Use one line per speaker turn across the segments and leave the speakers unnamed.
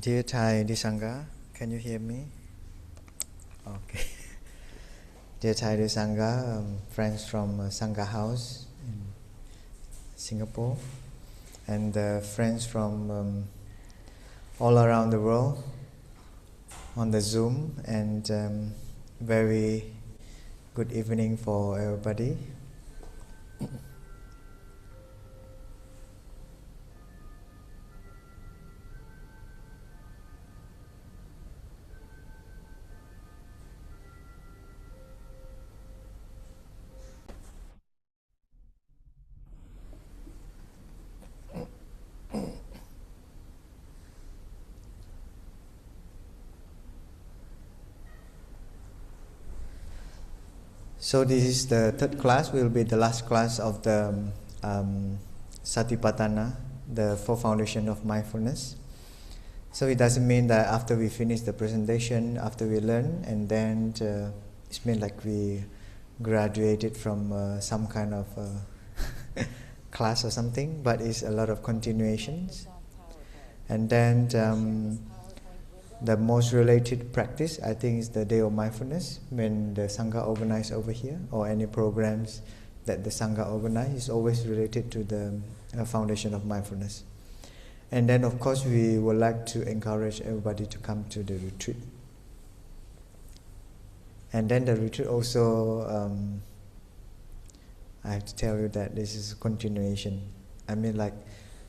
Dear Thay, dear Sangha, can you hear me? Okay. Dear Thay, dear Sangha, friends from Sangha House in Singapore, and friends from all around the world on the Zoom, and very good evening for everybody. So this is the third class, will be the last class of the Satipatthana, the four foundation of mindfulness. So it doesn't mean that after we finish the presentation, after we learn, and then it's mean like we graduated from some kind of class or something, but it's a lot of continuations. And then the most related practice, I think, is the Day of Mindfulness, when the Sangha organize over here, or any programs that the Sangha organize, is always related to the foundation of mindfulness. And then, of course, we would like to encourage everybody to come to the retreat. And then the retreat also, I have to tell you that this is a continuation. I mean, like,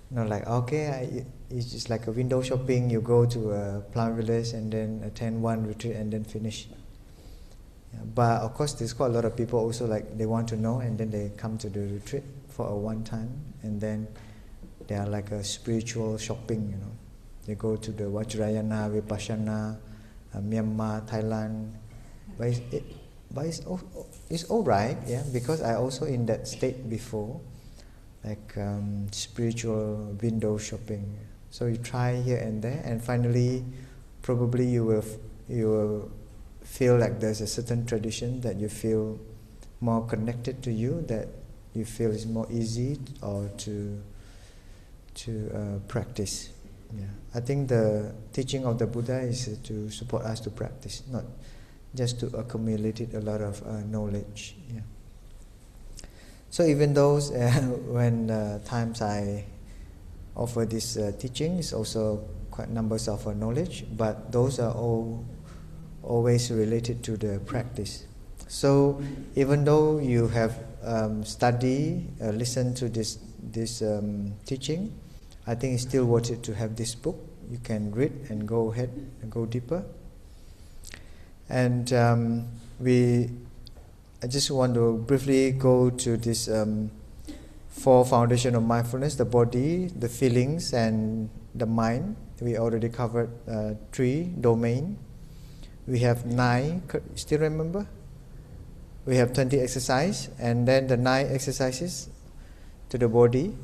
not like, okay, it's just like a window shopping, you go to a Plum Village and then attend one retreat and then finish. Yeah, but of course there's quite a lot of people also, like, they want to know, and then they come to the retreat for a one time, and then they are like a spiritual shopping, you know. They go to the Vajrayana, Vipassana, Myanmar, Thailand. But it's all right, yeah, because I also in that state before, like spiritual window shopping. So you try here and there, and finally, probably you will feel like there's a certain tradition that you feel more connected to you, that you feel is more easy or to practice. Yeah, I think the teaching of the Buddha is to support us to practice, not just to accumulate a lot of knowledge. Yeah. So even those when times I offer this teaching, is also quite numbers of knowledge, but those are all always related to the practice. So even though you have studied, listened to this teaching, I think it's still worth it to have this book. You can read and go ahead and go deeper. And I just want to briefly go to this four foundation of mindfulness: the body, the feelings, and the mind. We already covered 3 domain. We have 9. Still remember? We have 20 exercise, and then the 9 exercises to the body.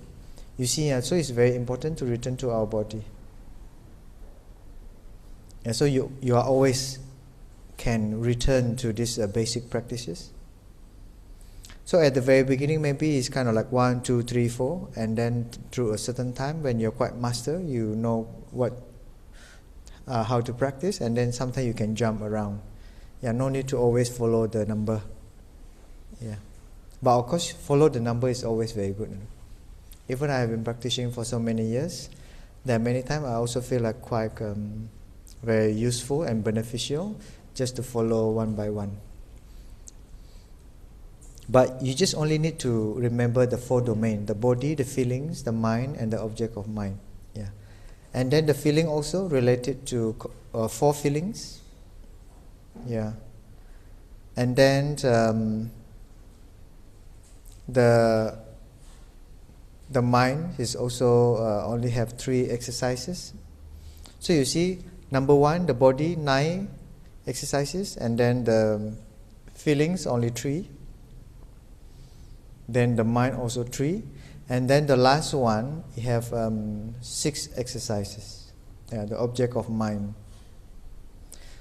You see, so it's very important to return to our body. And so you are always can return to these basic practices. So at the very beginning, maybe it's kind of like 1, 2, 3, 4, and then through a certain time, when you're quite master, you know how to practice, and then sometimes you can jump around. Yeah, no need to always follow the number. Yeah, but of course, follow the number is always very good. Even I have been practicing for so many years, there are many times I also feel like quite very useful and beneficial just to follow one by one. But you just only need to remember the 4 domains: the body, the feelings, the mind, and the object of mind. Yeah, and then the feeling also related to 4 feelings. Yeah, and then the mind is also only have 3 exercises. So you see, number 1, the body, 9 exercises, and then the feelings only 3. Then the mind also 3, and then the last one, you have 6 exercises. Yeah, the object of mind.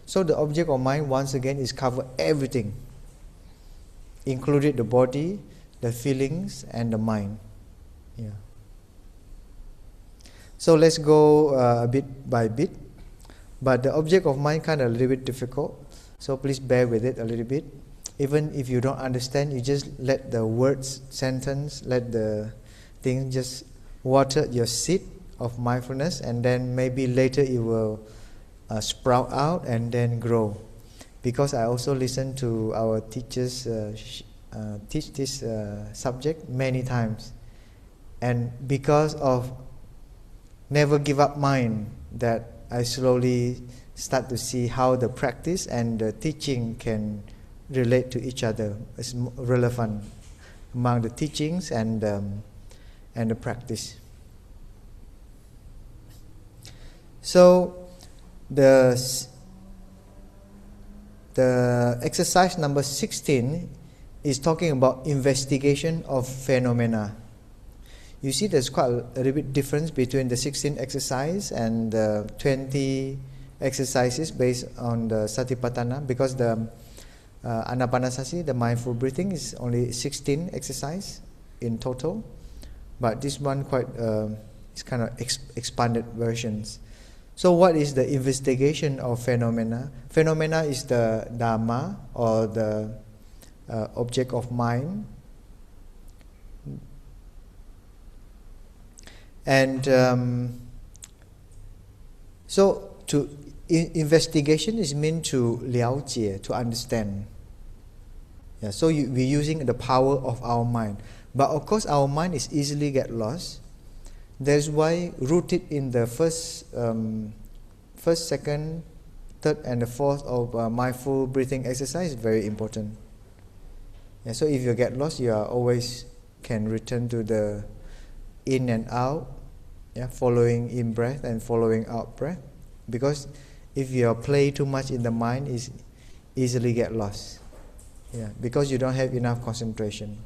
So the object of mind, once again, is cover everything, included the body, the feelings, and the mind. Yeah. So let's go bit by bit. But the object of mind kind of a little bit difficult, so please bear with it a little bit. Even if you don't understand, you just let the words, sentence, let the thing just water your seed of mindfulness, and then maybe later it will sprout out and then grow. Because I also listen to our teachers teach this subject many times, and because of never give up mind, that I slowly start to see how the practice and the teaching can relate to each other. It's relevant among the teachings and the practice. So the exercise number 16 is talking about investigation of phenomena. You see there's quite a little bit difference between the 16 exercise and the 20 exercises based on the Satipatthana, because the Anapanasati, the mindful breathing, is only 16 exercise in total, but this one quite is kind of expanded versions. So what is the investigation of phenomena? Phenomena is the Dhamma, or the object of mind. And so investigation is meant to 了解, to understand. Yeah, so we're using the power of our mind. But of course our mind is easily get lost. That's why rooted in the first, second, third and the fourth of mindful breathing exercise is very important. Yeah, so if you get lost, you are always can return to the in and out, yeah, following in breath and following out breath. Because if you play too much in the mind, is easily get lost. Yeah, because you don't have enough concentration.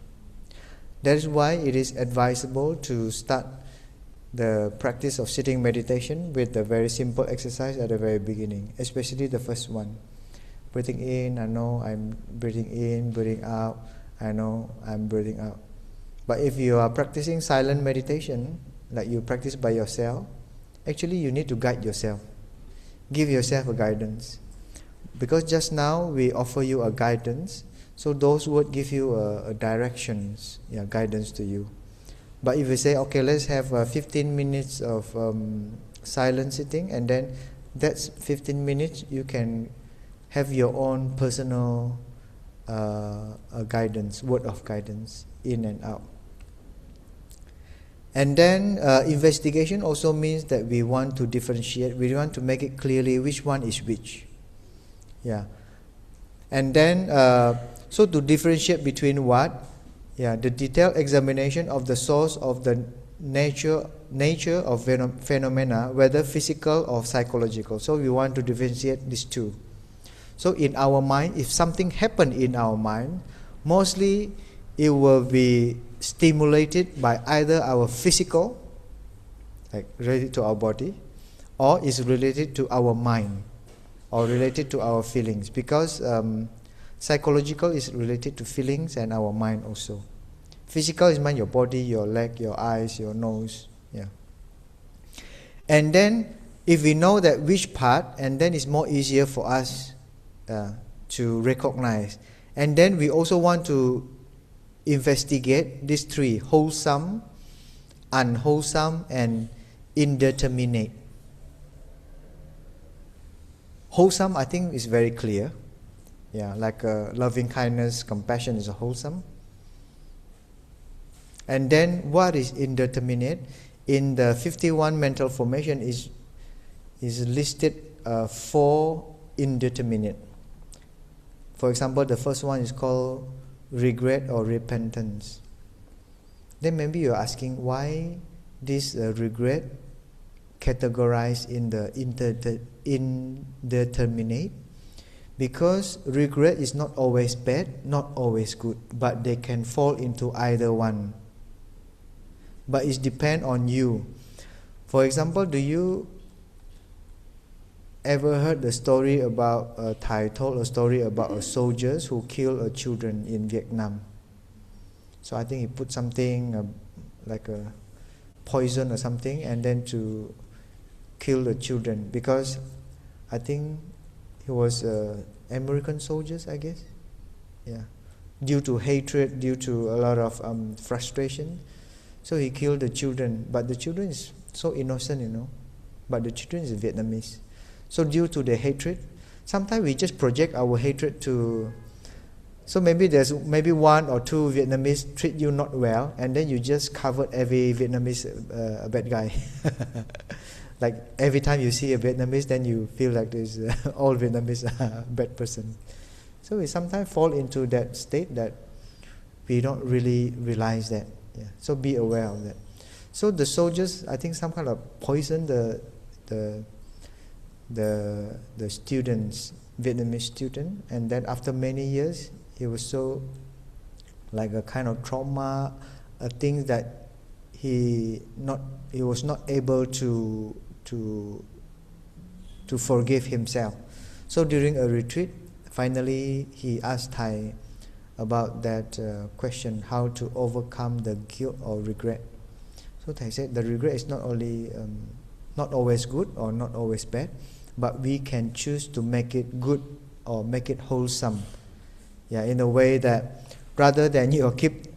That is why it is advisable to start the practice of sitting meditation with a very simple exercise at the very beginning, especially the first one. Breathing in, I know I'm breathing in, breathing out, I know I'm breathing out. But if you are practicing silent meditation, like you practice by yourself, actually you need to guide yourself. Give yourself a guidance. Because just now we offer you a guidance, so those words give you a directions, yeah, guidance to you. But if we say, okay, let's have 15 minutes of silent sitting, and then that's 15 minutes, you can have your own personal guidance, word of guidance, in and out. And then investigation also means that we want to differentiate, we want to make it clearly which one is which. Yeah. And then, so to differentiate between what? Yeah, the detailed examination of the source of the nature of phenomena, whether physical or psychological. So we want to differentiate these two. So in our mind, if something happened in our mind, mostly it will be stimulated by either our physical, like related to our body, or is related to our mind, or related to our feelings, because psychological is related to feelings and our mind also. Physical is mind, your body, your leg, your eyes, your nose. Yeah. And then if we know that which part, and then it's more easier for us to recognize. And then we also want to investigate these three: wholesome, unwholesome, and indeterminate. Wholesome, I think, is very clear. Yeah, like loving kindness, compassion is a wholesome. And then what is indeterminate? In the 51 mental formation is listed 4 indeterminate. For example, the first one is called regret or repentance. Then maybe you're asking why this regret categorized in the indeterminate? Because regret is not always bad, not always good, but they can fall into either one. But it depends on you. For example, do you ever heard the story about Thay told a story about a soldiers who killed a children in Vietnam? So I think he put something like a poison or something, and then to kill the children, because I think he was American soldiers, I guess. Yeah, due to hatred, due to a lot of frustration, so he killed the children. But the children is so innocent, But the children is Vietnamese. So due to the hatred, sometimes we just project our hatred to. So maybe there's one or two Vietnamese treat you not well, and then you just covered every Vietnamese bad guy. Like every time you see a Vietnamese, then you feel like there's all Vietnamese bad person. So we sometimes fall into that state that we don't really realize that. Yeah. So be aware of that. So the soldiers, I think, some kind of poison the students, Vietnamese student, and then after many years, he was so like a kind of trauma, a thing that he was not able to forgive himself. So during a retreat, finally he asked Thay about that question, how to overcome the guilt or regret. So Thay said the regret is not only not always good or not always bad, but we can choose to make it good or make it wholesome. Yeah, in a way that rather than you keep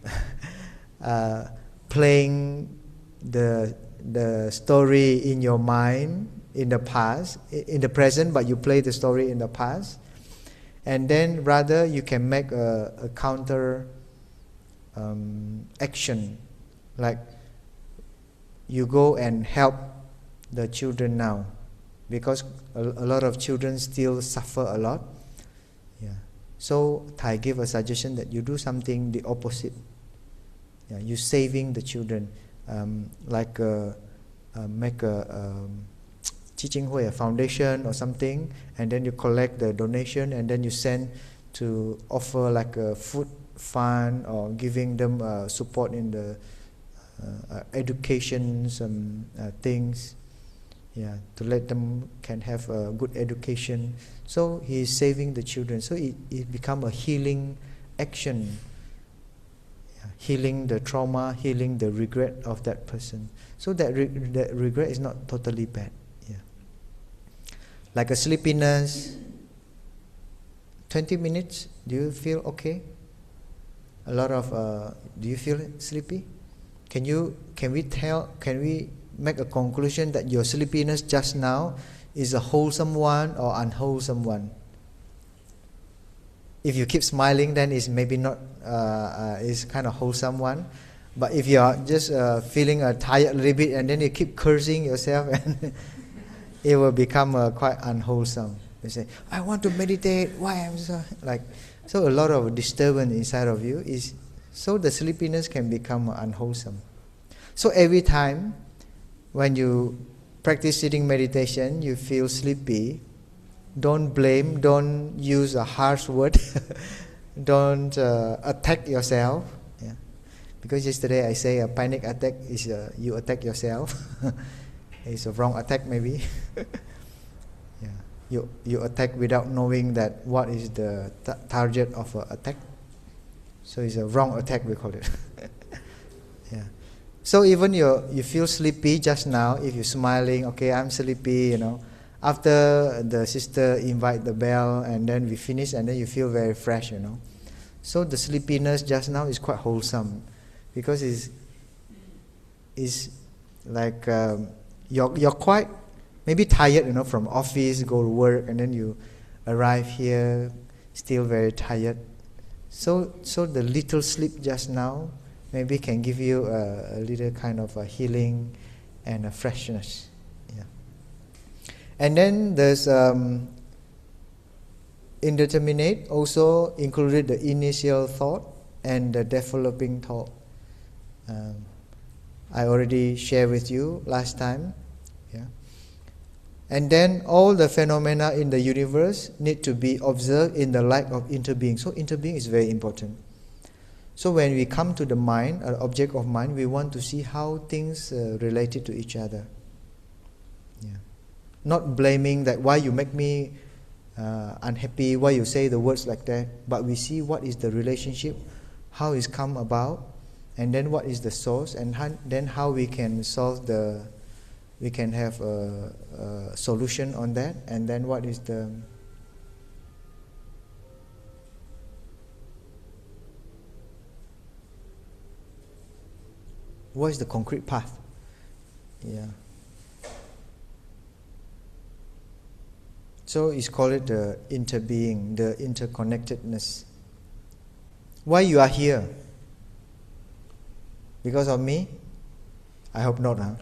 playing the story in your mind in the past, in the present, but you play the story in the past, and then rather you can make a counter action, like you go and help the children now, because a lot of children still suffer a lot. Yeah. So Thay gave a suggestion that you do something the opposite. Yeah, you saving the children, make a teaching Hui, a foundation or something, and then you collect the donation, and then you send to offer like a food fund or giving them support in the education things. Yeah, to let them can have a good education. So he is saving the children. So it become a healing action. Yeah, healing the trauma, healing the regret of that person. So that regret is not totally bad. Yeah. Like a sleepiness. 20 minutes. Do you feel okay? A lot of. Do you feel sleepy? Can we make a conclusion that your sleepiness just now is a wholesome one or unwholesome one? If you keep smiling, then it's maybe not, is kind of wholesome one. But if you are just feeling tired a little bit and then you keep cursing yourself, and it will become quite unwholesome. You say, I want to meditate, why am so like, so a lot of disturbance inside of you is, so the sleepiness can become unwholesome. So every time when you practice sitting meditation, you feel sleepy, don't blame, don't use a harsh word, don't attack yourself. Yeah. Because yesterday I say a panic attack is you attack yourself. It's a wrong attack maybe. Yeah. You attack without knowing that what is the target of an attack. So it's a wrong attack, we call it. Yeah. So even you feel sleepy just now, if you're smiling, okay, I'm sleepy, After the sister invite the bell and then we finish, and then you feel very fresh, So the sleepiness just now is quite wholesome, because it's like you're quite maybe tired, from office, go to work, and then you arrive here still very tired. So the little sleep just now maybe can give you a little kind of a healing and a freshness. Yeah. And then there's indeterminate, also included the initial thought and the developing thought. I already shared with you last time. Yeah. And then all the phenomena in the universe need to be observed in the light of interbeing. So interbeing is very important. So when we come to the mind, an object of mind, we want to see how things related to each other. Yeah. Not blaming that why you make me unhappy, why you say the words like that, but we see what is the relationship, how it's come about, and then what is the source, and then how we can solve the we can have a solution on that. And then what is the concrete path? Yeah. So it's called the interbeing, the interconnectedness. Why you are here? Because of me? I hope not, huh?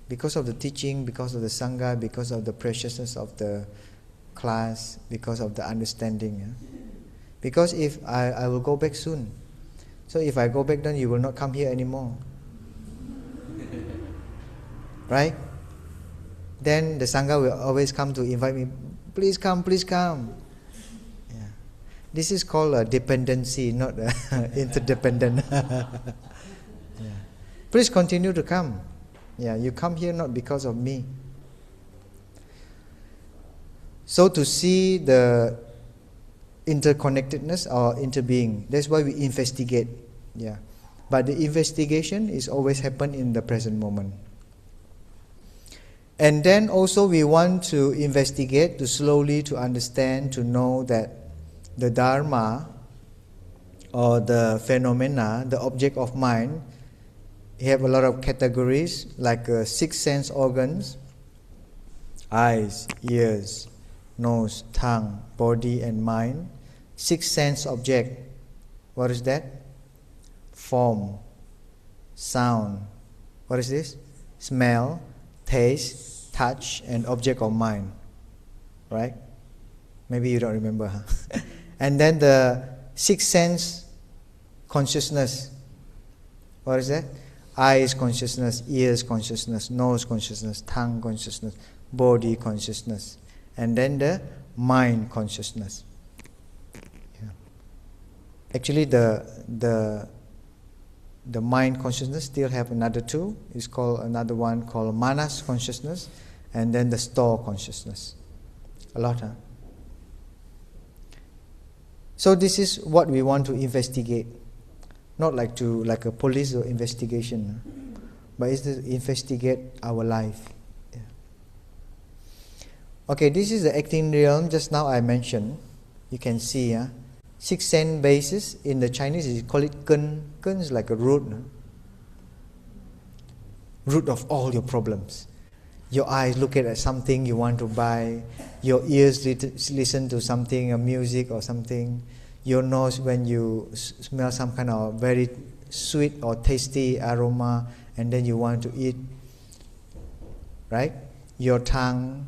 Because of the teaching, because of the Sangha, because of the preciousness of the class, because of the understanding. Yeah? Because if I will go back soon. So if I go back, then you will not come here anymore. Right? Then the Sangha will always come to invite me, please come, please come. Yeah. This is called a dependency, not interdependent. Yeah. Please continue to come. Yeah, you come here not because of me. So to see the interconnectedness or interbeing, that's why we investigate. Yeah. But the investigation is always happen in the present moment. And then also we want to investigate, to slowly to understand, to know that the Dharma or the phenomena, the object of mind, have a lot of categories like 6 sense organs, eyes, ears, nose, tongue, body and mind. 6 sense object. What is that? Form, sound. What is this? Smell, taste, touch, and object of mind. Right? Maybe you don't remember, huh? And then the 6 sense consciousness. What is that? Eyes consciousness, ears consciousness, nose consciousness, tongue consciousness, body consciousness. And then the mind consciousness. Yeah. Actually the mind consciousness still have another 2. It's called another one called manas consciousness, and then the store consciousness. A lot, huh? So this is what we want to investigate. Not like a police or investigation, huh? But it's to investigate our life. Yeah. Okay, this is the acting realm. Just now I mentioned. You can see, huh? 6 sense bases. In the Chinese, you call it ken. Ken is like a root. Huh? Root of all your problems. Your eyes look at something you want to buy. Your ears listen to something, a music or something. Your nose when you smell some kind of very sweet or tasty aroma, and then you want to eat. Right? Your tongue,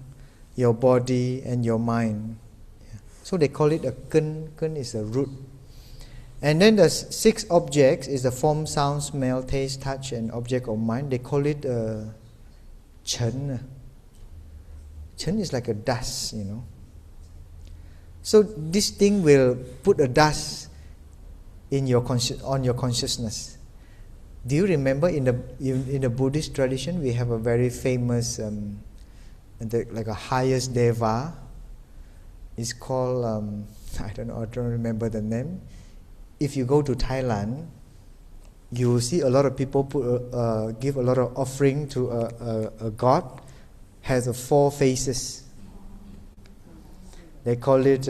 your body, and your mind. Yeah. So they call it a ken. Ken is a root. And then the 6 objects is the form, sound, smell, taste, touch, and object of mind. They call it chen. Chen is like a dust, you know. So this thing will put a dust in your on your consciousness. Do you remember in the Buddhist tradition we have a very famous like a highest deva. It's called I don't remember the name. If you go to Thailand, you will see a lot of people give a lot of offering to a god. Has 4 faces. They call it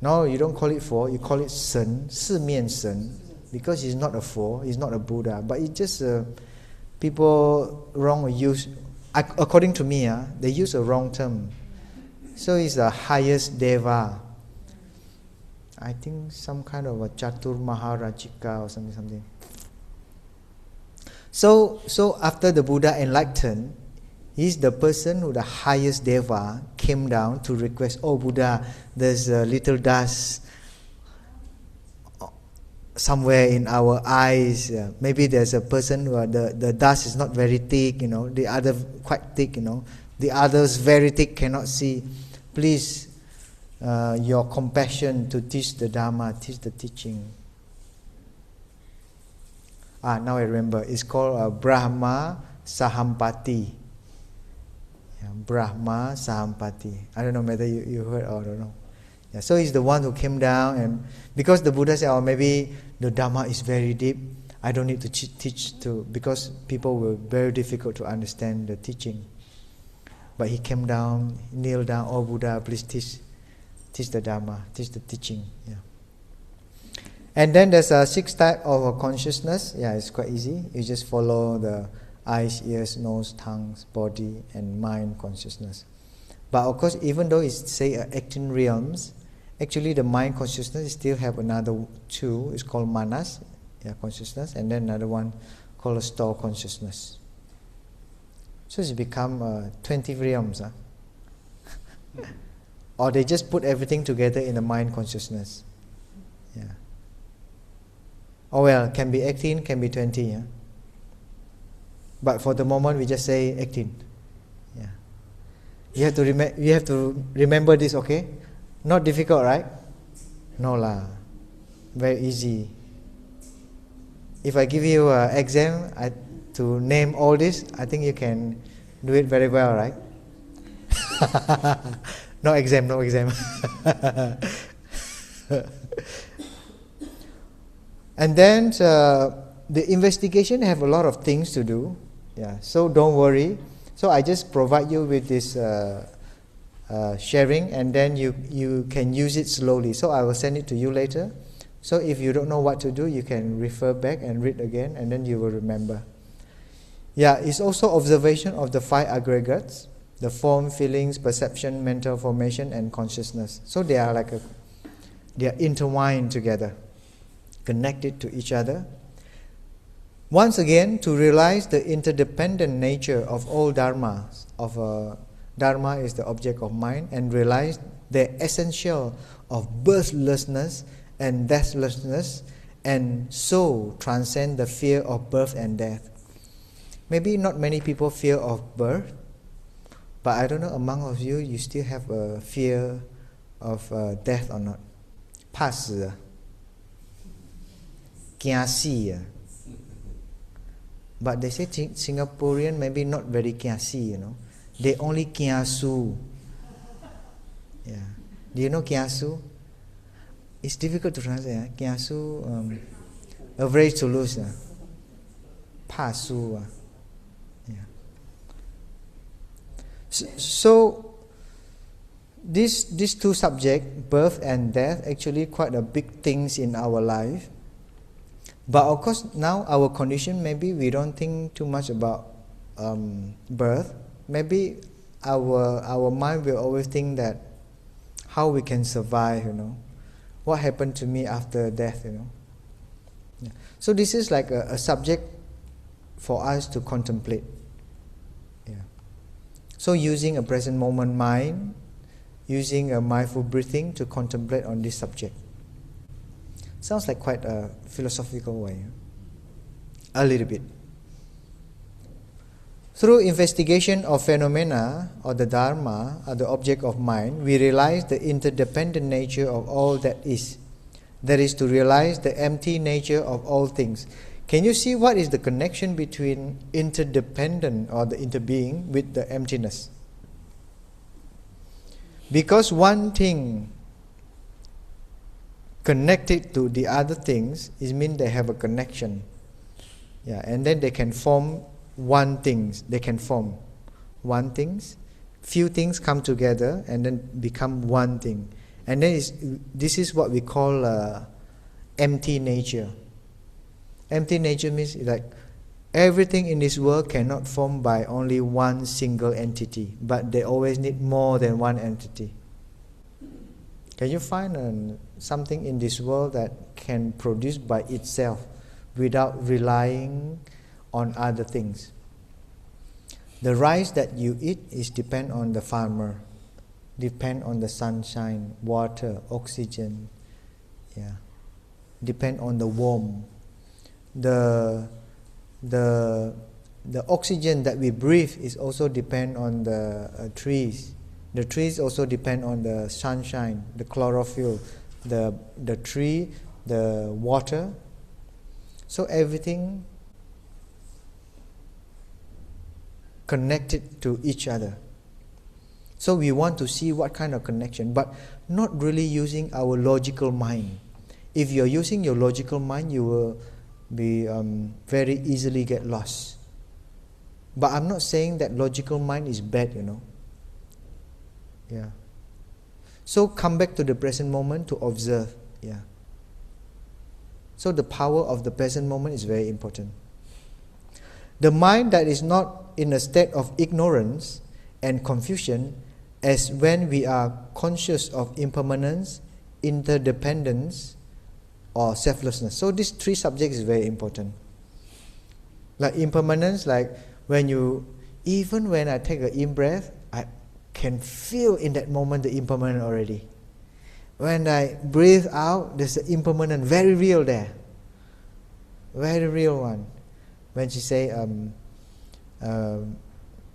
no, you don't call it 4. You call it Sen, 四面神, because he's not a 4. He's not a Buddha. But it's just people wrong use. According to me, they use a wrong term. So he's the highest deva. I think some kind of a Chatur Maharajika or something. So after the Buddha enlightened, he's the person who the highest deva came down to request, oh Buddha, there's a little dust somewhere in our eyes. Maybe there's a person who the dust is not very thick, you know, the other quite thick, you know, the others very thick, cannot see. Please, your compassion to teach the Dharma, teach the teaching. Now I remember. It's called Brahma Sahampati. Yeah, Brahma Sahampati. I don't know whether you heard or don't know. Yeah, so he's the one who came down, and because the Buddha said, oh, maybe the Dhamma is very deep, I don't need to teach to, because people were very difficult to understand the teaching. But he came down, kneeled down, oh Buddha, please teach the Dharma, teach the teaching. Yeah. And then there's a 6 type of consciousness. Yeah, it's quite easy. You just follow the eyes, ears, nose, tongue, body, and mind consciousness. But of course, even though it's say 18 realms, actually the mind consciousness still have another 2. It's called manas, consciousness, and then another one called a store consciousness. So it's become 20 realms. Or they just put everything together in the mind consciousness. Yeah. Oh well, can be 18, can be 20. Yeah. But for the moment, we just say 18. Yeah. You have to remember this, okay? Not difficult, right? No lah. Very easy. If I give you an exam to name all this, I think you can do it very well, right? No exam. And then the investigation have a lot of things to do. Yeah, so don't worry. So I just provide you with this sharing, and then you can use it slowly. So I will send it to you later. So if you don't know what to do, you can refer back and read again, and then you will remember. Yeah, it's also observation of the 5 aggregates: the form, feelings, perception, mental formation, and consciousness. So they are they are intertwined together, connected to each other. Once again, to realize the interdependent nature of all dharmas, dharma is the object of mind, and realize the essential of birthlessness and deathlessness, and so transcend the fear of birth and death. Maybe not many people fear of birth, but I don't know, among of you, you still have a fear of death or not? 怕死啊，惊死啊。But they say Singaporean maybe not very kia si, They only kia su. Yeah. Do you know kia su? It's difficult to translate. Kia su, afraid to lose. Pa su. Yeah. So these 2 subjects, birth and death, actually quite a big things in our life. But of course, now our condition, maybe we don't think too much about birth. Maybe our mind will always think that how we can survive, What happened to me after death, Yeah. So this is like a subject for us to contemplate. Yeah. So using a present moment mind, using a mindful breathing to contemplate on this subject. Sounds like quite a philosophical way. A little bit. Through investigation of phenomena or the Dharma or the object of mind, we realize the interdependent nature of all that is. That is to realize the empty nature of all things. Can you see what is the connection between interdependent or the interbeing with the emptiness? Because one thing connected to the other things, it means they have a connection. Yeah, and then they can form one things. They can form one things. Few things come together and then become one thing. And then this is what we call empty nature. Empty nature means like everything in this world cannot form by only one single entity, but they always need more than one entity. Can you find something in this world that can produce by itself without relying on other things? The rice that you eat is depend on the farmer, depend on the sunshine, water, oxygen, depend on the warmth. The oxygen that we breathe is also depend on the trees. The trees also depend on the sunshine, the chlorophyll, the tree, the water. So everything connected to each other. So we want to see what kind of connection, but not really using our logical mind. If you're using your logical mind, you will very easily get lost. But I'm not saying that logical mind is bad, Yeah. So come back to the present moment to observe. Yeah. So the power of the present moment is very important. The mind that is not in a state of ignorance and confusion, as when we are conscious of impermanence, interdependence, or selflessness. So these three subjects is very important. Like impermanence, like even when I take an in-breath, I can feel in that moment the impermanent already. When I breathe out, there's an impermanent, very real there. Very real one. When she say,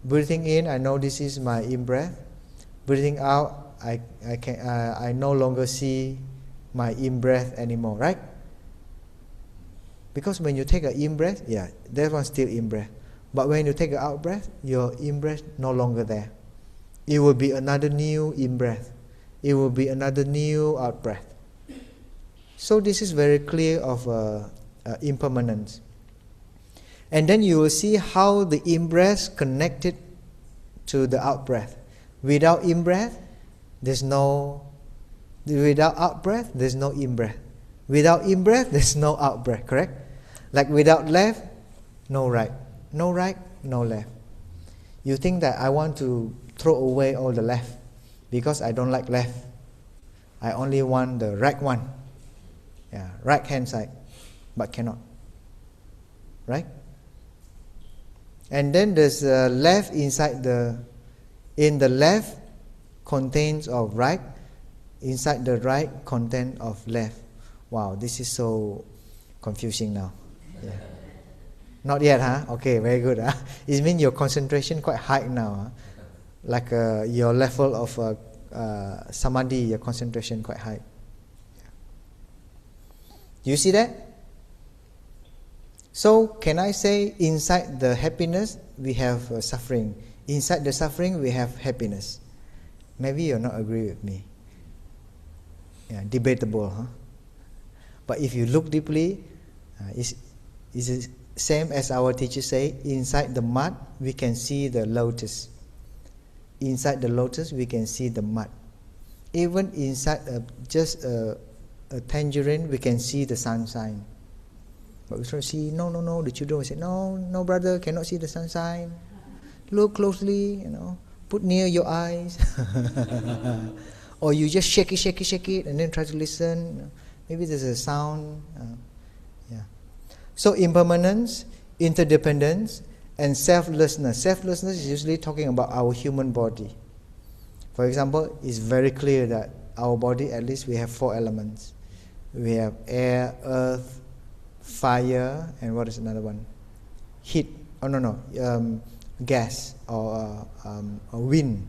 breathing in, I know this is my in-breath. Breathing out, I no longer see my in-breath anymore, right? Because when you take an in-breath, that one's still in-breath. But when you take an out-breath, your in-breath no longer there. It will be another new in-breath. It will be another new out-breath. So this is very clear of impermanence. And then you will see how the in-breath connected to the out-breath. Without in-breath, without out-breath, there's no in-breath. Without in-breath, there's no out-breath, correct? Like without left, no right. No right, no left. You think that I want to throw away all the left because I don't like left. I only want the right one. Right hand side, but cannot. Right? And then there's left inside in the left contains of right, inside the right content of left. Wow, this is so confusing now. Yeah. Not yet, huh? Okay, very good. Huh? It means your concentration quite high now. Huh? Like your level of samadhi, your concentration quite high. You see that? So can I say inside the happiness we have suffering, inside the suffering we have happiness? Maybe you'll not agree with me. Debatable, huh? But if you look deeply, it's the same as our teachers say, inside the mud we can see the lotus. Inside the lotus we can see the mud. Even inside just a tangerine we can see the sunshine. But we try to see, no, the children will say, no brother, cannot see the sunshine. Look closely, put near your eyes. Or you just shake it, and then try to listen. Maybe there's a sound. So impermanence, interdependence, and selflessness. Selflessness is usually talking about our human body. For example, it's very clear that our body, at least we have 4 elements. We have air, earth, fire, and what is another one? Heat. Gas or wind.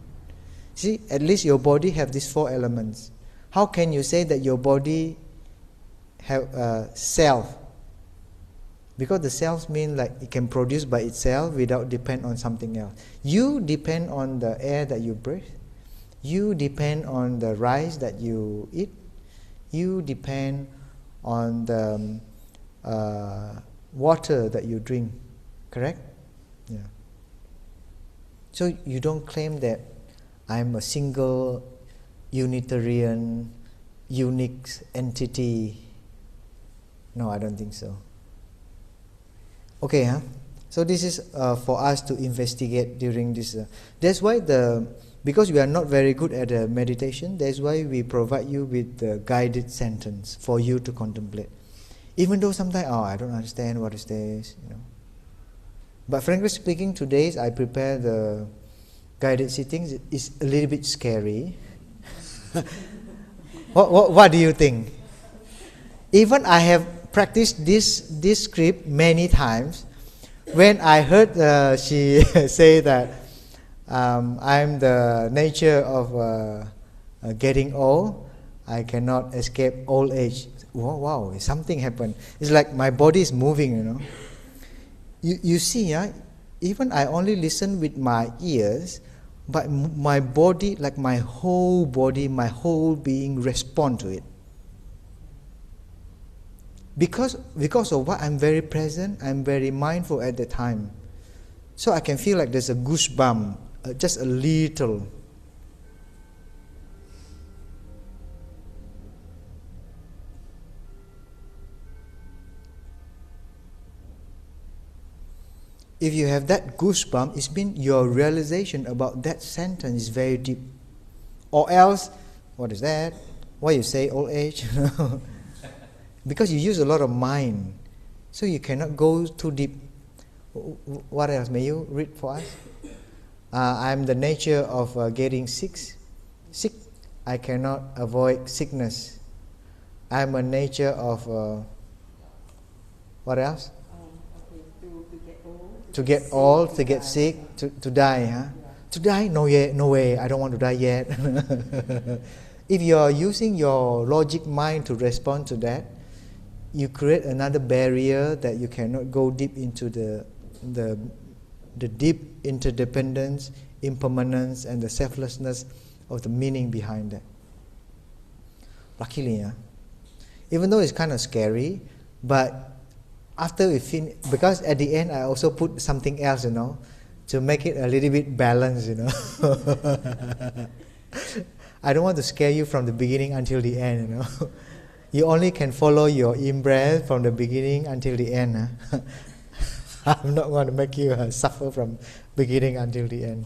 See, at least your body have these 4 elements. How can you say that your body have self? Because the cells mean like it can produce by itself without depend on something else. You depend on the air that you breathe. You depend on the rice that you eat. You depend on the water that you drink. Correct? Yeah. So you don't claim that I'm a single, Unitarian, unique entity. No, I don't think so. Okay, so this is for us to investigate during this. That's why because we are not very good at meditation, that's why we provide you with the guided sentence for you to contemplate. Even though sometimes, I don't understand what is this, But frankly speaking, today I prepare the guided sittings. It's a little bit scary. What do you think? Even I have practiced this script many times. When I heard she say that I'm the nature of getting old, I cannot escape old age. Wow, something happened. It's like my body is moving, You see, even I only listen with my ears, but my body, like my whole body, my whole being respond to it. Because of what, I'm very present, I'm very mindful at the time. So I can feel like there's a goosebump, just a little. If you have that goosebump, it means your realization about that sentence is very deep. Or else, what is that? Why you say old age? Because you use a lot of mind, so you cannot go too deep. What else? May you read for us? I'm the nature of getting sick. I cannot avoid sickness. I'm a nature of what else? To get old, to get sick, to die, huh? To die? No way, I don't want to die yet. If you are using your logic mind to respond to that, you create another barrier that you cannot go deep into the deep interdependence, impermanence, and the selflessness of the meaning behind that. Luckily, even though it's kind of scary, but after we finish, because at the end I also put something else, to make it a little bit balanced, I don't want to scare you from the beginning until the end, You only can follow your in-breath from the beginning until the end. I'm not going to make you suffer from beginning until the end.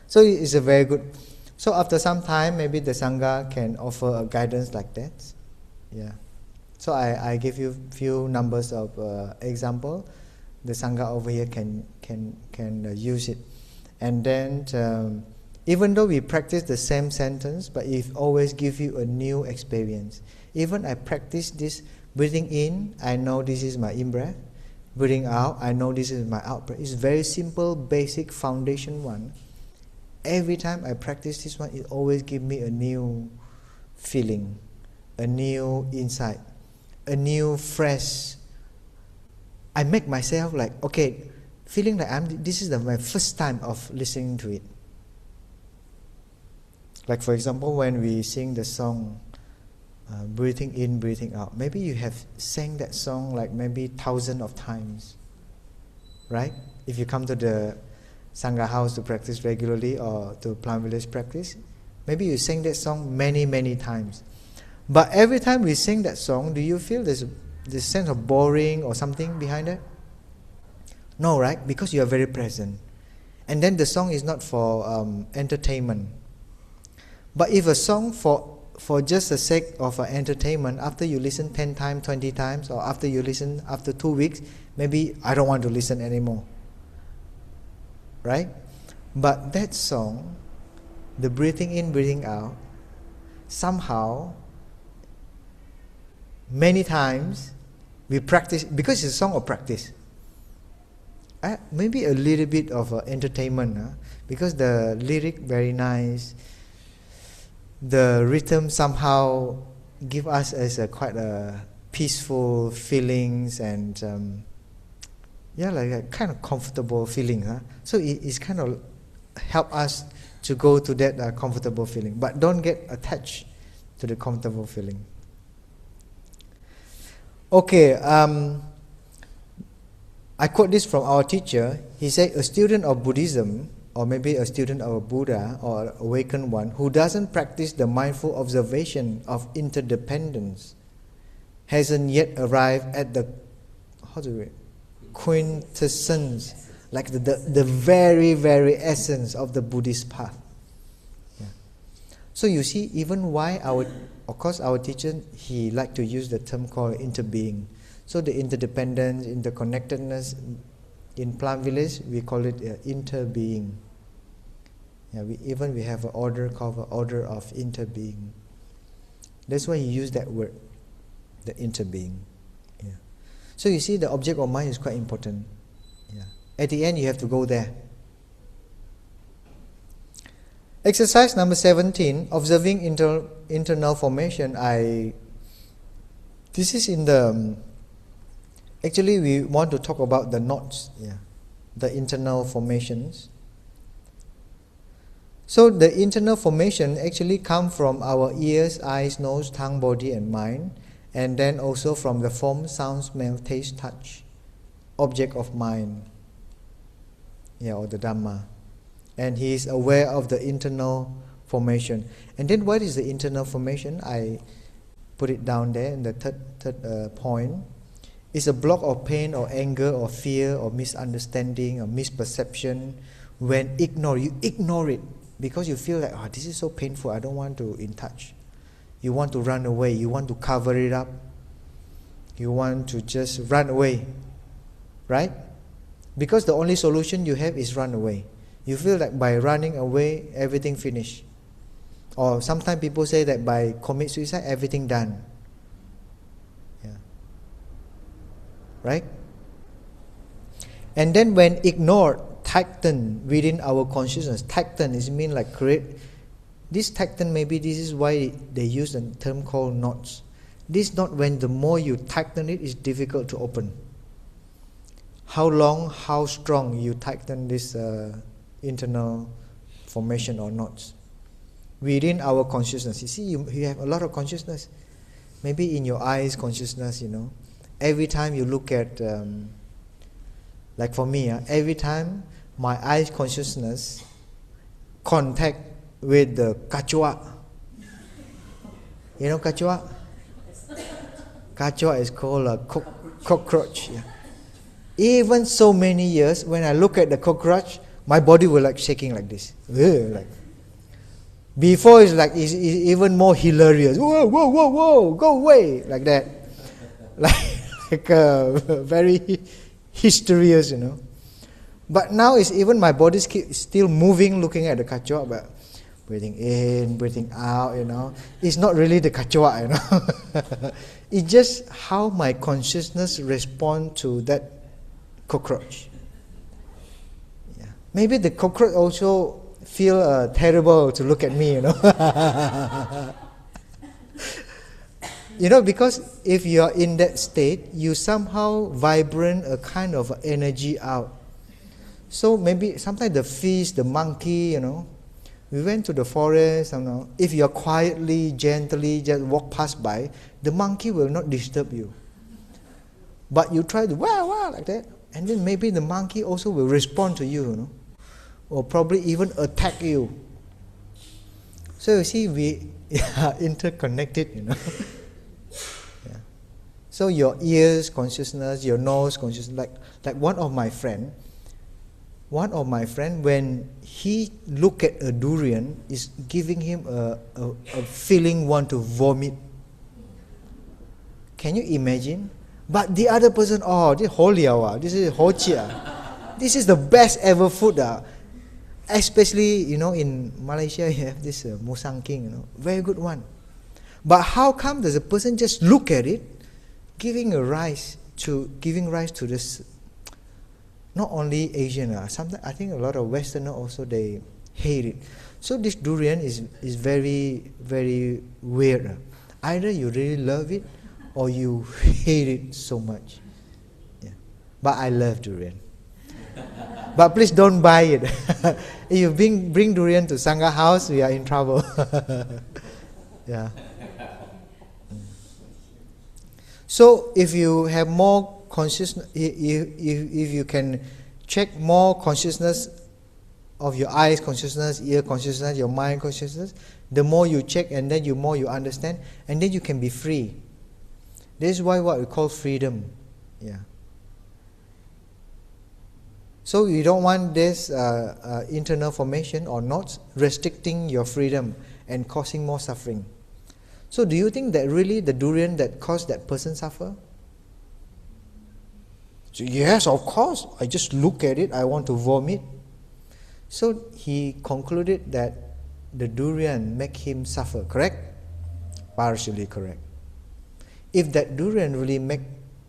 So it's a very good. So after some time, maybe the Sangha can offer a guidance like that. Yeah. So I give you few numbers of example. The Sangha over here can use it. And then even though we practice the same sentence, but it always gives you a new experience. Even I practice this breathing in, I know this is my in-breath. Breathing out, I know this is my out-breath. It's very simple, basic, foundation one. Every time I practice this one, it always gives me a new feeling, a new insight, a new fresh. I make myself like, okay, feeling like this is my first time of listening to it. Like for example, when we sing the song, breathing in, breathing out. Maybe you have sang that song like maybe thousands of times, right? If you come to the Sangha house to practice regularly or to Plant Village practice, maybe you sang that song many, many times. But every time we sing that song, do you feel this sense of boring or something behind it? No, right? Because you are very present. And then the song is not for entertainment. But if a song for just the sake of entertainment, after you listen 10 times, 20 times, or after you listen after 2 weeks, maybe I don't want to listen anymore. Right? But that song, the breathing in, breathing out, somehow, many times, we practice, because it's a song of practice. Maybe a little bit of entertainment, because the lyric very nice, the rhythm somehow give us as quite a peaceful feelings and like a kind of comfortable feeling. So it's kind of help us to go to that comfortable feeling. But don't get attached to the comfortable feeling. Okay, I quote this from our teacher. He said, a student of Buddhism, or maybe a student of a Buddha or awakened one, who doesn't practice the mindful observation of interdependence hasn't yet arrived at the quintessence, like the very, very essence of the Buddhist path. Yeah. So you see, even why our teacher, he liked to use the term called interbeing. So the interdependence, interconnectedness, in Plant Village, we call it interbeing. Yeah, we have an order called order of interbeing. That's why he used that word, the interbeing. Yeah. So you see, the object of mind is quite important. Yeah. At the end, you have to go there. Exercise number 17, observing internal formation. This is in the. Actually, we want to talk about the knots. Yeah, the internal formations. So the internal formation actually come from our ears, eyes, nose, tongue, body and mind. And then also from the form, sound, smell, taste, touch, object of mind, or the Dhamma. And he is aware of the internal formation. And then what is the internal formation? I put it down there in the third point. It's a block of pain or anger or fear or misunderstanding or misperception. When you ignore it because you feel like, this is so painful, I don't want to in touch. You want to run away, you want to cover it up, you want to just run away, right? Because the only solution you have is run away. You feel like by running away, everything finished. Or sometimes people say that by commit suicide, everything done. Right? And then when ignored, tighten within our consciousness. Tighten is mean like create. This tighten, maybe this is why they use the term called knots. This knot, when the more you tighten it, is difficult to open. How long, how strong you tighten this internal formation or knots within our consciousness. You see, you have a lot of consciousness. Maybe in your eyes consciousness, every time you look at, like for me, every time my eyes consciousness contact with the kachua. You know kachua? Kachua is called a cockroach. Yeah. Even so many years, when I look at the cockroach, my body will like shaking like this. Like. Before it's even more hilarious. Whoa, whoa, whoa, whoa, go away, like that. Like very hysterious, But now it's even my body still moving, looking at the kachua, but breathing in, breathing out, It's not really the kachua, It's just how my consciousness responds to that cockroach. Yeah. Maybe the cockroach also feel terrible to look at me, Because if you are in that state, you somehow vibrate a kind of energy out. So maybe sometimes the fish, the monkey, we went to the forest, if you are quietly, gently just walk past by, the monkey will not disturb you. But you try to wow like that, and then maybe the monkey also will respond to you, or probably even attack you. So you see, we are interconnected, Yeah. So your ears consciousness, your nose consciousness, like one of my friend, when he look at a durian, is giving him a feeling want to vomit. Can you imagine? But the other person, this is holy, this is hochia. This is the best ever food. Especially, in Malaysia, you have this musang king, very good one. But how come does a person just look at it, giving rise to this? Not only Asian, sometimes I think a lot of Westerners also they hate it. So this durian is very, very weird. Either you really love it or you hate it so much. Yeah. But I love durian. But please don't buy it. If you bring durian to Sangha house, we are in trouble. Yeah. So if you have more consciousness, if you can check more consciousness of your eyes consciousness, ear consciousness, your mind consciousness, the more you check and then the more you understand, and then you can be free. This is why what we call freedom. Yeah. So you don't want this internal formation or not restricting your freedom and causing more suffering. So do you think that really the durian that caused that person suffer? So yes, of course. I just look at it, I want to vomit. So he concluded that the durian make him suffer, correct? Partially correct. If that durian really make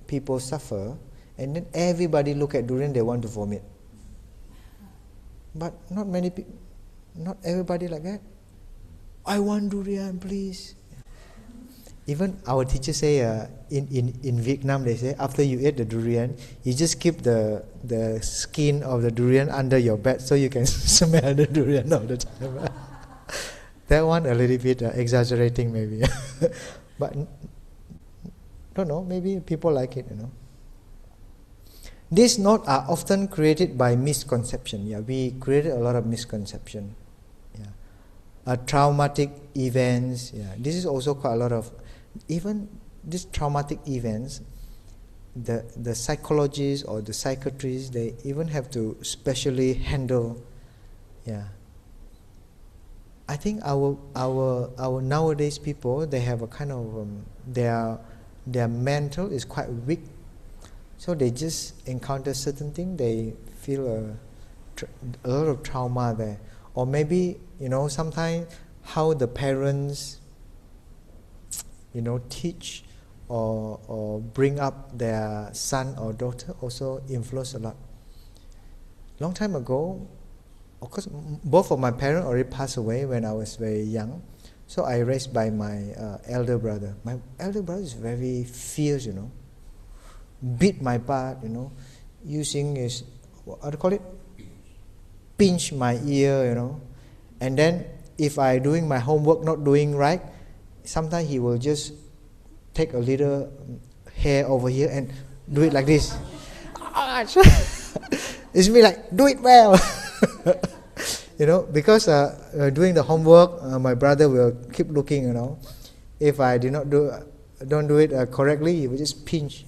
people suffer, and then everybody look at durian, they want to vomit. But not many people, not everybody like that. I want durian, please. Even our teachers say in Vietnam, they say after you eat the durian, you just keep the skin of the durian under your bed so you can smell the durian all the time. That one a little bit exaggerating maybe. But don't know, maybe people like it, These knots are often created by misconception. Yeah, we created a lot of misconception. Yeah, traumatic events. Yeah, this is also quite a lot of, even these traumatic events. The psychologists or the psychiatrists, they even have to specially handle. Yeah. I think our nowadays people, they have a kind of their mental is quite weak, so they just encounter certain things, they feel a lot of trauma there, or maybe sometimes how the parents teach or bring up their son or daughter also influence a lot. Long time ago, of course, both of my parents already passed away when I was very young, so I raised by my elder brother. My elder brother is very fierce, beat my butt, using his, what do you call it? Pinch my ear, and then if I doing my homework not doing right, sometimes he will just take a little hair over here and do it like this. It's me like, do it well. Because doing the homework, my brother will keep looking, if I don't do it correctly, he will just pinch.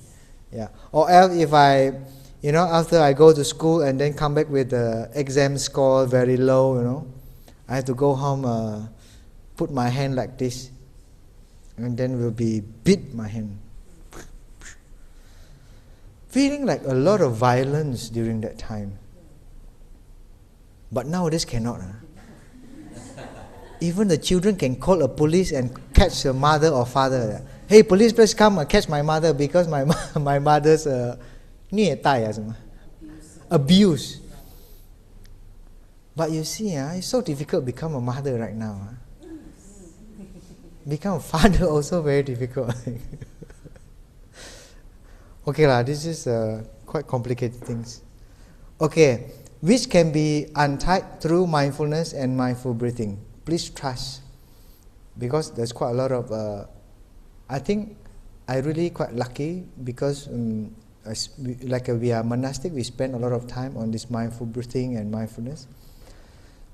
Yeah. Or else if I, after I go to school and then come back with the exam score very low, I have to go home, put my hand like this, and then will be beat my hand. Feeling like a lot of violence during that time. But nowadays cannot. Even the children can call a police and catch the mother or father. Hey, police, please come and catch my mother because my mother's abuse. But you see, it's so difficult to become a mother right now. Become a father also very difficult. Okay, this is quite complicated things. Okay, which can be untied through mindfulness and mindful breathing. Please trust, because there's quite a lot of. I think I really quite lucky because we are monastic. We spend a lot of time on this mindful breathing and mindfulness.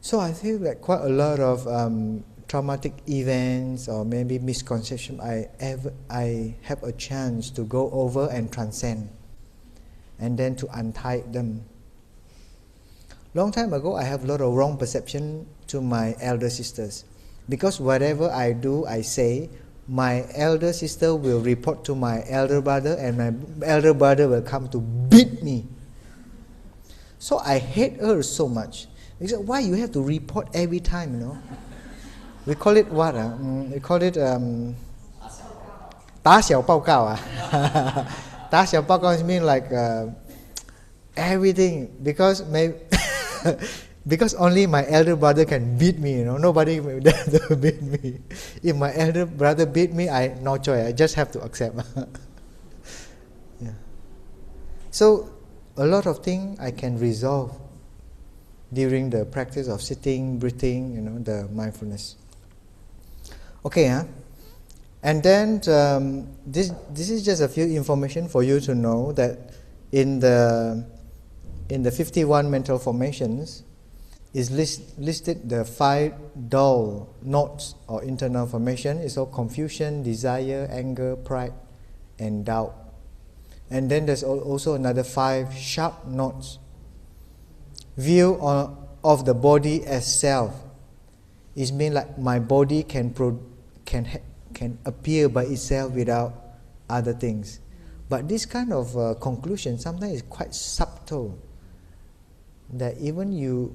So I feel like quite a lot of traumatic events or maybe misconception I have a chance to go over and transcend, and then to untie them. Long time ago, I have a lot of wrong perception to my elder sisters, because whatever I do, I say, my elder sister will report to my elder brother, and my elder brother will come to beat me. So I hate her so much. Because why you have to report every time, We call it what? We call it 打小报告啊. 打小报告 means like everything, because because only my elder brother can beat me, Nobody will dare to beat me. If my elder brother beat me, I no choice. I just have to accept. Yeah. So a lot of things I can resolve during the practice of sitting, breathing, the mindfulness. Okay, and then this is just a few information for you to know that in the 51 mental formations is listed the 5 dull knots or internal formation. It's all confusion, desire, anger, pride, and doubt. And then there's also another 5 sharp knots. View of the body as self. It means like my body can appear by itself without other things. But this kind of conclusion sometimes is quite subtle. That even you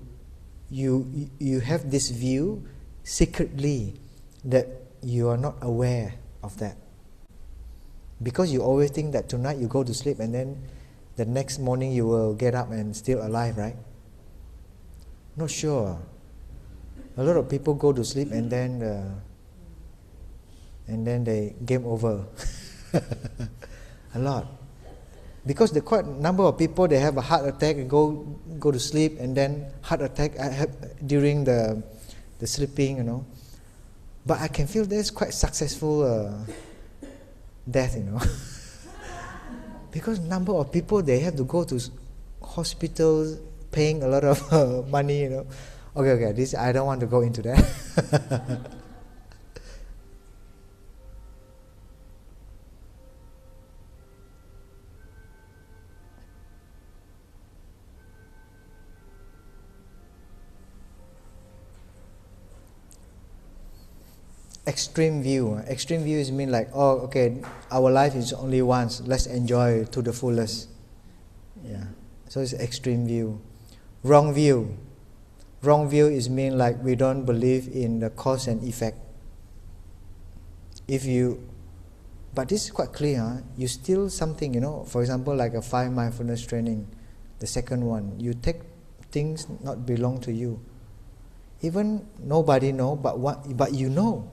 have this view secretly, that you are not aware of that. Because you always think that tonight you go to sleep and then the next morning you will get up and still alive, right? Not sure. A lot of people go to sleep and then they game over. A lot. Because the quite number of people, they have a heart attack and go to sleep, and then heart attack during the sleeping, But I can feel there's quite successful death, Because number of people, they have to go to hospitals, paying a lot of money, you know. Okay, this I don't want to go into that. Extreme view. Extreme view is mean like, oh, okay, our life is only once. Let's enjoy it to the fullest. Yeah. So it's extreme view. Wrong view. Wrong view is mean like we don't believe in the cause and effect. But this is quite clear. Huh? You steal something, you know. For example, like a 5 mindfulness training. The second one, you take things not belong to you. Even nobody know, but you know.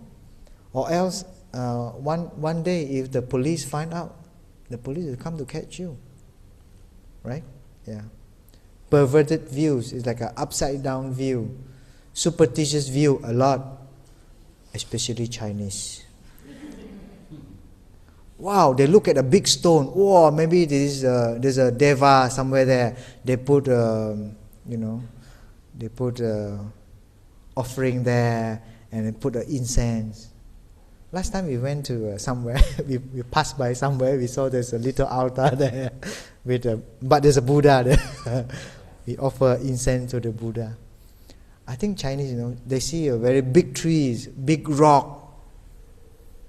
Or else, one day, if the police find out, the police will come to catch you, right? Yeah. Perverted views is like an upside down view. Superstitious view a lot, especially Chinese. Wow, they look at a big stone. Whoa, maybe there's a deva somewhere there. They put, offering there, and they put incense. Last time we went to somewhere, we passed by somewhere, we saw there's a little altar there, but there's a Buddha there. We offer incense to the Buddha. I think Chinese, you know, they see a very big trees, big rock.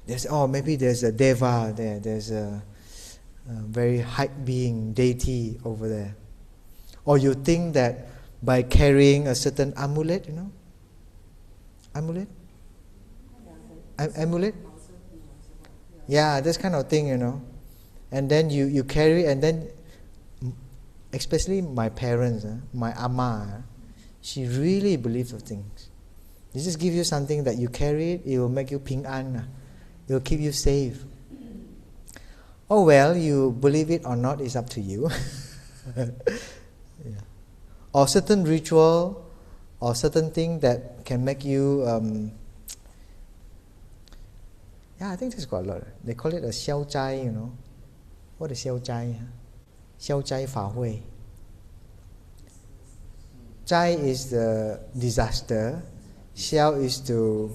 Maybe there's a deva there, there's a very high being, deity over there. Or you think that by carrying a certain amulet, you know, amulet? Amulet? Yeah, this kind of thing, you know. And then you carry, and then, especially my parents, my amma, she really believes of things. They just give you something that you carry it will make you ping an. It will keep you safe. Oh well, you believe it or not is up to you. Yeah. Or certain ritual, or certain thing that can make you... I think there's quite a lot. They call it a xiao zai, you know. What is xiao zai? Xiao zai fa hui. Zai is the disaster. Xiao is to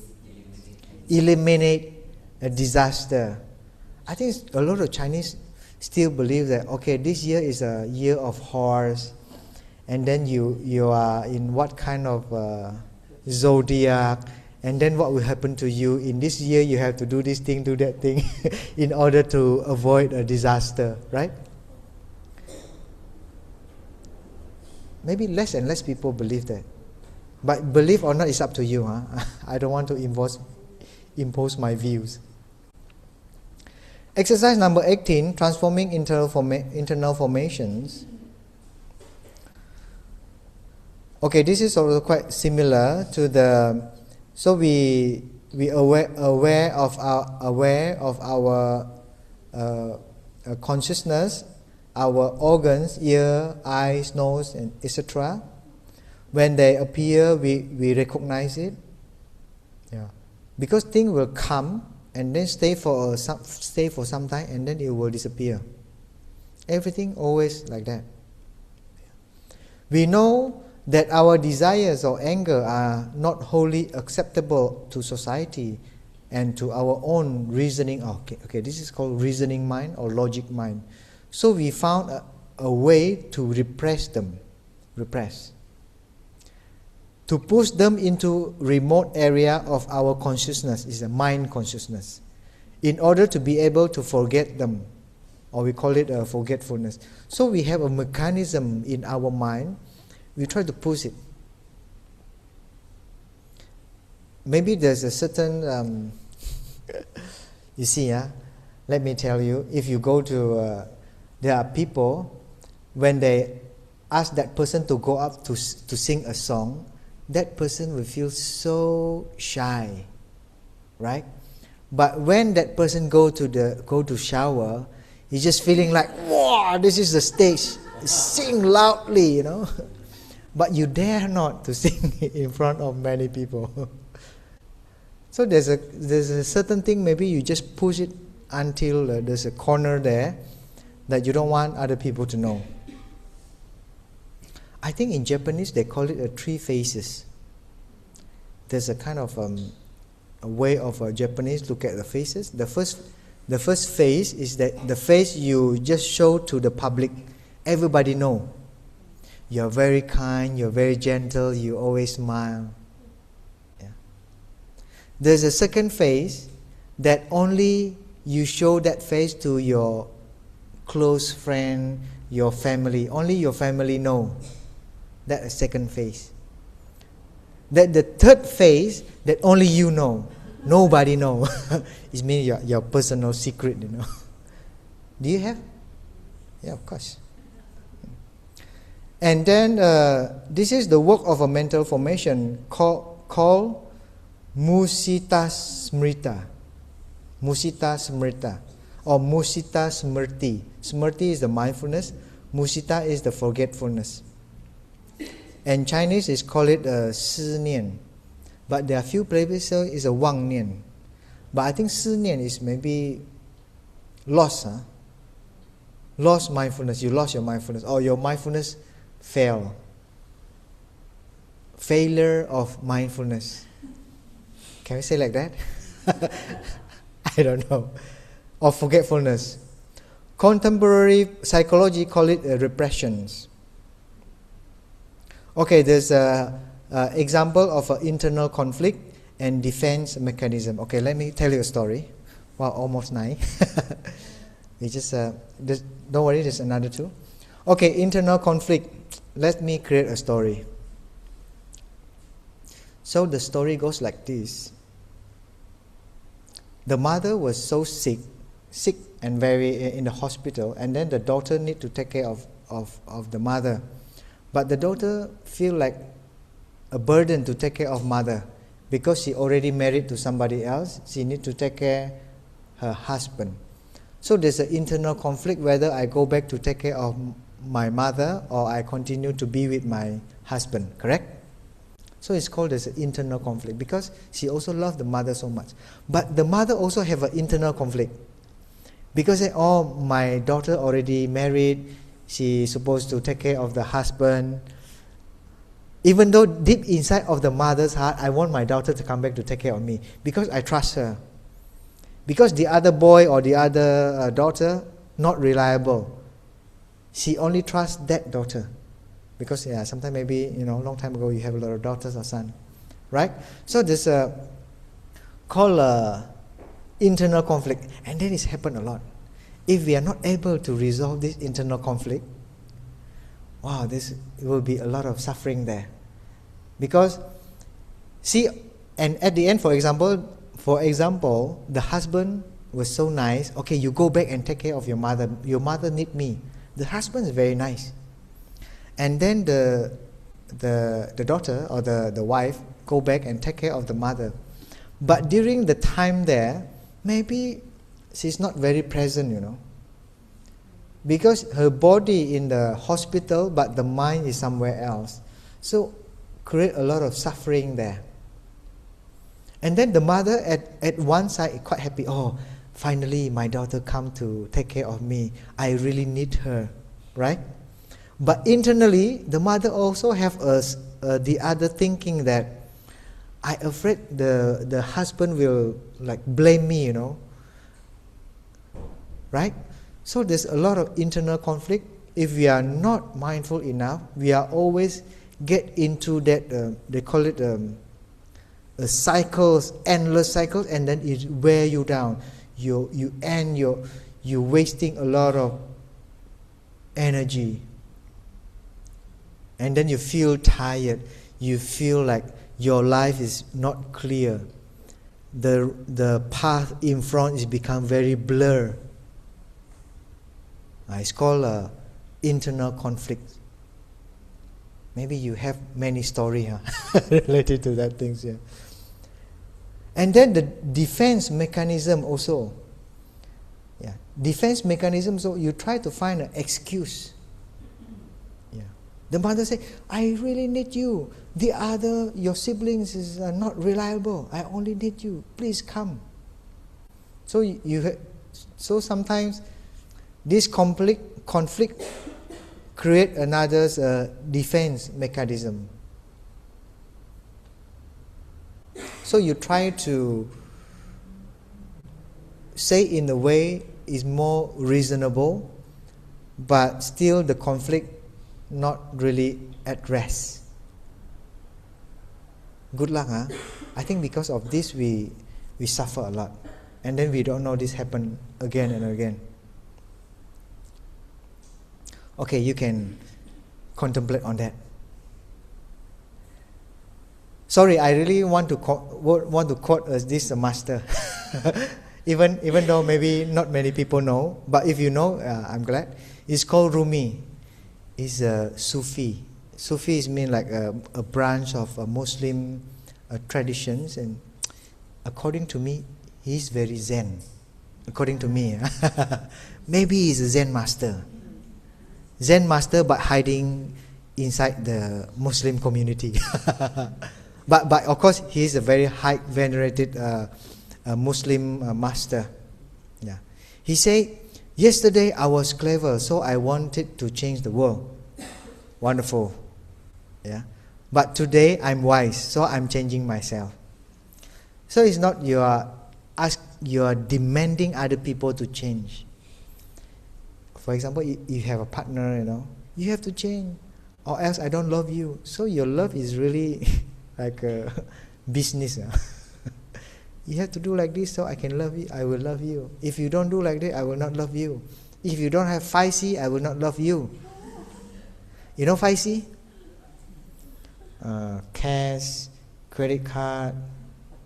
eliminate a disaster. I think a lot of Chinese still believe that, okay, this year is a year of horse, and then you are in what kind of zodiac, and then what will happen to you in this year, you have to do this thing, do that thing in order to avoid a disaster, right? Maybe less and less people believe that. But believe or not is up to you. Huh? I don't want to impose my views. Exercise number 18, transforming internal formations. Okay, this is also quite similar to the... So we aware of our consciousness, our organs, ear, eyes, nose, and etc. When they appear, we recognize it. Yeah, because things will come and then stay for some time, and then it will disappear. Everything always like that. We know that our desires or anger are not wholly acceptable to society and to our own reasoning. Okay, this is called reasoning mind or logic mind. So we found a way to repress them. To push them into remote area of our consciousness is a mind consciousness, in order to be able to forget them, or we call it forgetfulness. So we have a mechanism in our mind. We try to push it. Maybe there's a certain, you see, let me tell you, if you go to, there are people, when they ask that person to go up to sing a song, that person will feel so shy, right? But when that person go to shower, he's just feeling like, wow, this is the stage, sing loudly, you know. But you dare not to sing in front of many people. So there's a certain thing, maybe you just push it until there's a corner there, that you don't want other people to know. I think in Japanese they call it 3 phases. There's a kind of a way of Japanese look at the phases. The first phase is that the phase you just show to the public. Everybody know. You're very kind, you're very gentle, you always smile. Yeah. There's a second phase that only you show that face to your close friend, your family. Only your family know. That's a second phase. That the third phase that only you know. Nobody know. It means your personal secret, you know. Do you have? Yeah, of course. And then this is the work of a mental formation called Musita Smrita. Musita Smrita or Musita Smrti. Smrti is the mindfulness. Musita is the forgetfulness. And Chinese is call it Si Nian. But there are few places it's a Wang Nian. But I think Si Nian is maybe lost. Lost mindfulness. You lost your mindfulness. Or your mindfulness fail. Failure of mindfulness. Can we say like that? I don't know. Or forgetfulness. Contemporary psychology call it repressions. Okay, there's an example of an internal conflict and defense mechanism. Okay, let me tell you a story. Wow, almost 9. We just don't worry, there's another 2. Okay, internal conflict. Let me create a story. So the story goes like this. The mother was so sick and very in the hospital, and then the daughter need to take care of the mother. But the daughter feel like a burden to take care of mother because she already married to somebody else. She need to take care her husband. So there's an internal conflict whether I go back to take care of my mother or I continue to be with my husband, correct? So it's called as an internal conflict because she also loved the mother so much. But the mother also have an internal conflict because my daughter already married, she's supposed to take care of the husband. Even though deep inside of the mother's heart, I want my daughter to come back to take care of me because I trust her. Because the other boy or the other daughter, not reliable. She only trusts that daughter. Because sometimes maybe, long time ago you have a lot of daughters or sons. Right? So this called internal conflict. And then it's happened a lot. If we are not able to resolve this internal conflict, wow, this will be a lot of suffering there. Because, and at the end, for example, the husband was so nice. Okay, you go back and take care of your mother. Your mother need me. The husband is very nice. And then the daughter or the wife go back and take care of the mother. But during the time there, maybe she's not very present, because her body in the hospital, but the mind is somewhere else. So create a lot of suffering there. And then the mother at one side quite happy. Oh, finally my daughter come to take care of me. I really need her, right? But internally, the mother also have the other thinking that I afraid the husband will blame me, right? So there's a lot of internal conflict. If we are not mindful enough, we are always get into that, they call it cycles, endless cycles, and then it wear you down. You wasting a lot of energy. And then you feel tired. You feel like your life is not clear. The path in front is become very blurred. It's called internal conflict. Maybe you have many stories related to that things. Yeah. And then the defense mechanism also. Yeah. Defense mechanism, so you try to find an excuse. Yeah. The mother say, I really need you. Your siblings are not reliable. I only need you. Please come. So so sometimes This conflict create another's defense mechanism. So you try to say in a way is more reasonable, but still the conflict not really at rest. Good luck, huh? I think because of this we suffer a lot, and then we don't know this happen again and again. Okay, you can contemplate on that. Sorry, I really want to quote this master, even though maybe not many people know, but if you know, I'm glad. It's called Rumi. He's a Sufi. Sufi means like a branch of Muslim traditions, and according to me, he's very Zen. According to me, maybe he's a Zen master. Zen master, but hiding inside the Muslim community. But of course, he is a very high venerated Muslim master. Yeah, he said, "Yesterday I was clever, so I wanted to change the world." Wonderful. Yeah, but today I'm wise, so I'm changing myself. So it's not you are demanding other people to change. For example, you have a partner, you have to change, or else I don't love you. So your love is really like a business. You have to do like this so I can love you. I will love you. If you don't do like that, I will not love you. If you don't have 5C, I will not love you. You know 5C? Cash, credit card,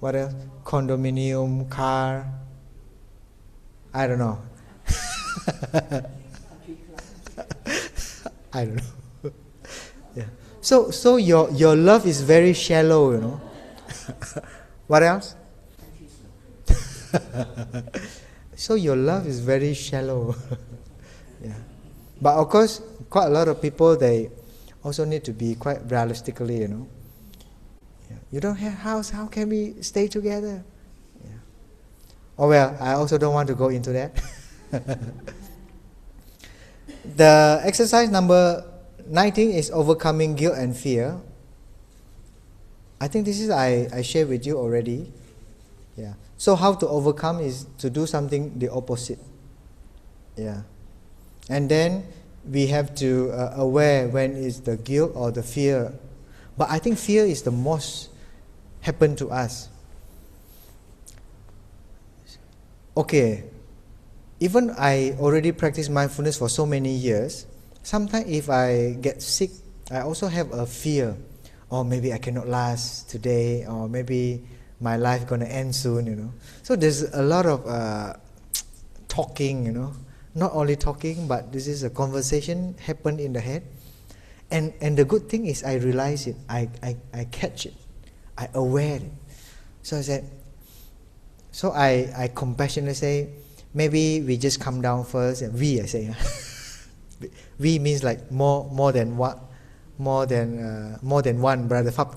what else? Condominium, car. I don't know. I don't know. Yeah. So your love is very shallow, What else? So your love is very shallow. Yeah. But of course, quite a lot of people, they also need to be quite realistically, Yeah. You don't have house, how can we stay together? Yeah. Oh well, I also don't want to go into that. The exercise number 19 is overcoming guilt and fear. I think this is I shared with you already. Yeah. So how to overcome is to do something the opposite. Yeah. And then we have to aware when is the guilt or the fear. But I think fear is the most happen to us. Okay. Even I already practice mindfulness for so many years, sometimes if I get sick, I also have a fear. Or maybe I cannot last today, or maybe my life going to end soon, So there's a lot of talking, Not only talking, but this is a conversation happen in the head. And the good thing is I realize it, I catch it, I aware it. So I said, I compassionately say, maybe we just come down first, and I say, we means like more than what, more than one brother Phap,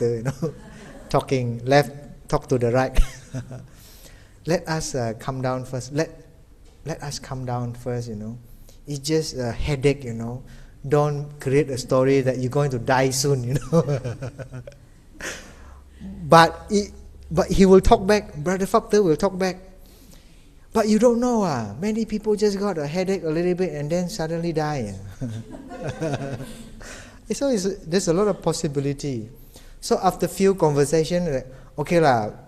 talking left, talk to the right. Let us come down first. Let us come down first, It's just a headache, Don't create a story that you're going to die soon, But he will talk back. Brother Phap will talk back. But you don't know, many people just got a headache a little bit and then suddenly die. So there's a lot of possibility. So after few conversations, okay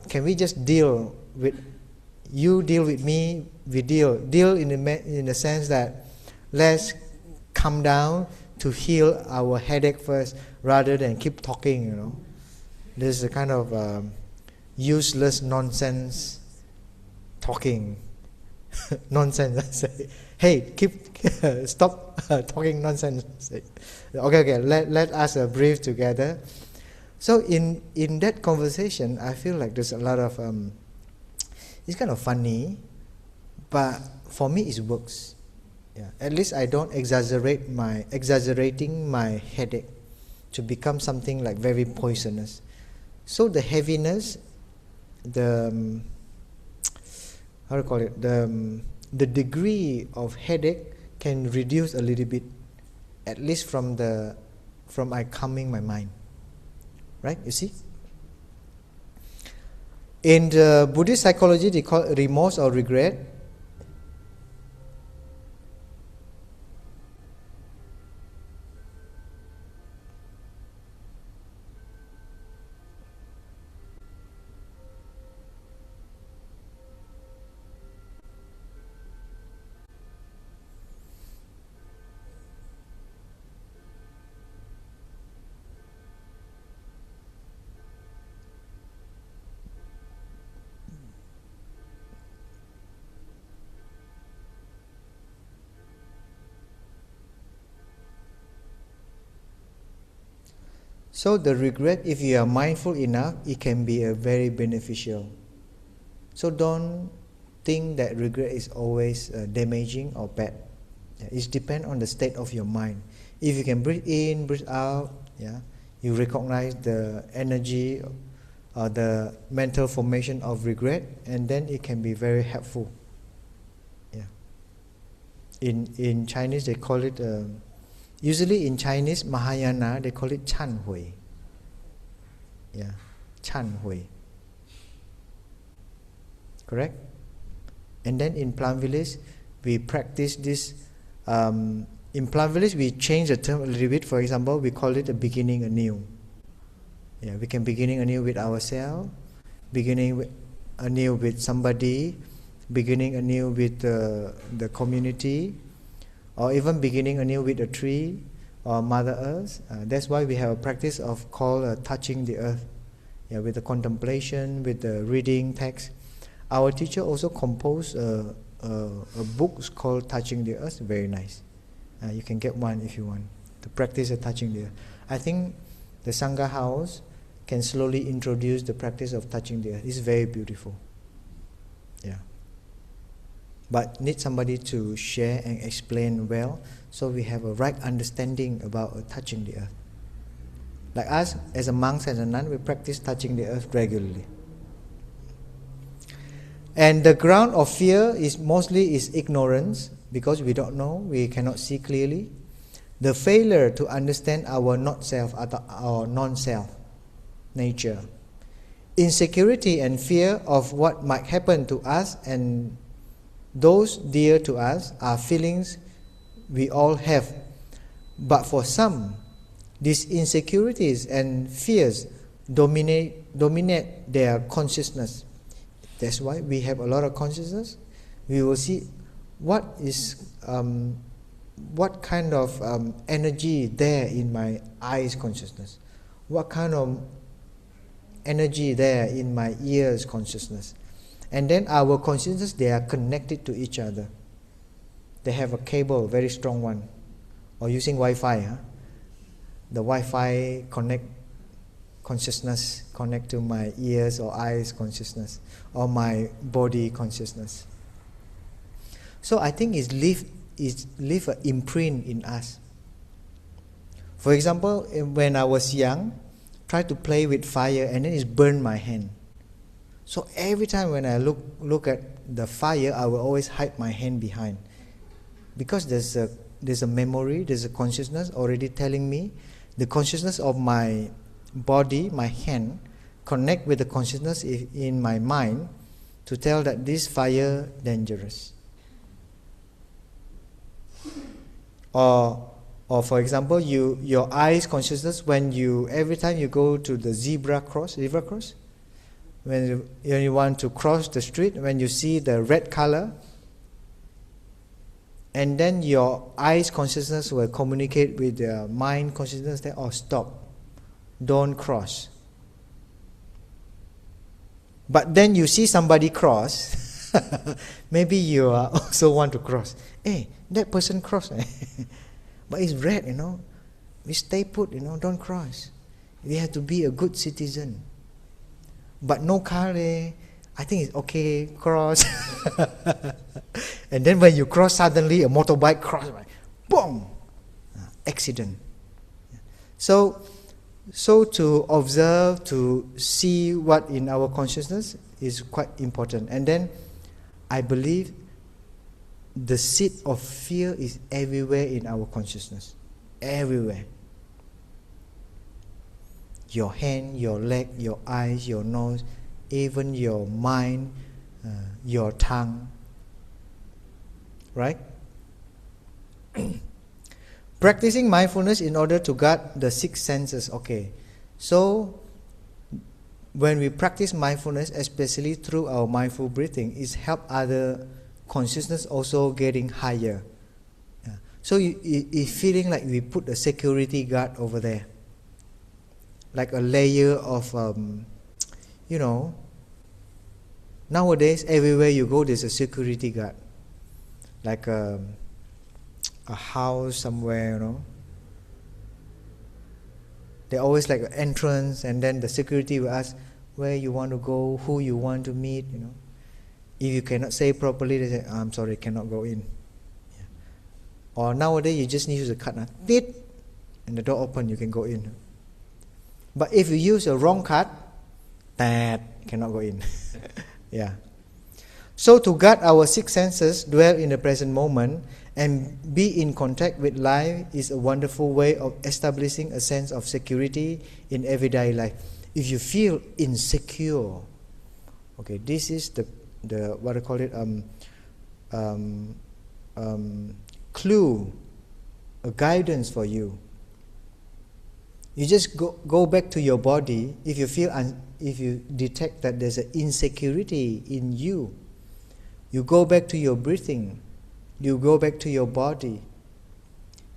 can we just deal with, you deal with me, we deal in the sense that let's come down to heal our headache first rather than keep talking, There's a kind of useless nonsense talking. Nonsense. I say, hey, stop talking nonsense. Okay. Let us breathe together. So in that conversation, I feel like there's a lot of it's kind of funny, but for me it works. Yeah. At least I don't exaggerating my headache to become something like very poisonous. So the heaviness, the how to call it, the degree of headache can reduce a little bit, at least from I calming my mind. Right? You see? In the Buddhist psychology, they call it remorse or regret. So the regret, if you are mindful enough, it can be a very beneficial. So don't think that regret is always damaging or bad. It depends on the state of your mind. If you can breathe in, breathe out, you recognize the energy or the mental formation of regret, and then it can be very helpful. In Chinese they call it, usually in Chinese Mahayana they call it Chan Hui. Chan Hui. Correct? And then in Plum Village we practice this. In Plum Village we change the term a little bit. For example, we call it a beginning anew. We can beginning anew with ourselves, beginning anew with somebody, beginning anew with the community, or even beginning anew with a tree or Mother Earth. That's why we have a practice of called touching the earth. With the contemplation, with the reading text. Our teacher also composed a book called Touching the Earth. Very nice. You can get one if you want to practice touching the earth. I think the Sangha house can slowly introduce the practice of touching the earth. It's very beautiful. But need somebody to share and explain well, so we have a right understanding about touching the earth. Like us, as a monk and a nun, we practice touching the earth regularly. And the ground of fear is mostly ignorance, because we don't know, we cannot see clearly. The failure to understand our not-self, our non-self nature. Insecurity and fear of what might happen to us and those dear to us are feelings we all have. But for some, these insecurities and fears dominate their consciousness. That's why we have a lot of consciousness. We will see what kind of energy there in my eyes consciousness, what kind of energy there in my ears consciousness. And then our consciousness, they are connected to each other. They have a cable, very strong one, or using Wi-Fi. The Wi-Fi consciousness connect to my ears or eyes consciousness or my body consciousness. So I think it leave an imprint in us. For example, when I was young, tried to play with fire and then it burned my hand. So every time when I look at the fire, I will always hide my hand behind, because there's a memory, there's a consciousness already telling me. The consciousness of my body, my hand, connect with the consciousness in my mind to tell that this fire dangerous. Or for example, your eyes consciousness, every time you go to the zebra cross, when you want to cross the street, when you see the red color, and then your eyes consciousness will communicate with the mind consciousness that, stop, don't cross. But then you see somebody cross, maybe you also want to cross. Hey, that person crossed. But it's red, we stay put, don't cross. We have to be a good citizen. But no car, I think it's okay, cross. And then when you cross, suddenly a motorbike cross, boom, accident. So to observe, to see what in our consciousness is quite important. And then I believe the seed of fear is everywhere in our consciousness. Everywhere. Your hand, your leg, your eyes, your nose, even your mind, your tongue. Right? Practicing mindfulness in order to guard the six senses. Okay. So, when we practice mindfulness, especially through our mindful breathing, it helps other consciousness also getting higher. Yeah. So it's feeling like we put a security guard over there, like a layer of, nowadays everywhere you go there's a security guard, like a house somewhere, They always like an entrance, and then the security will ask where you want to go, who you want to meet, If you cannot say properly, they say, I'm sorry, cannot go in. Yeah. Or nowadays, you just need to use a card, and the door open, you can go in. But if you use a wrong card, that cannot go in. Yeah. So to guard our six senses, dwell in the present moment, and be in contact with life is a wonderful way of establishing a sense of security in everyday life. If you feel insecure, okay, this is the what I call it, clue, a guidance for you. You just go back to your body. If you feel if you detect that there's an insecurity in you, you go back to your breathing. You go back to your body.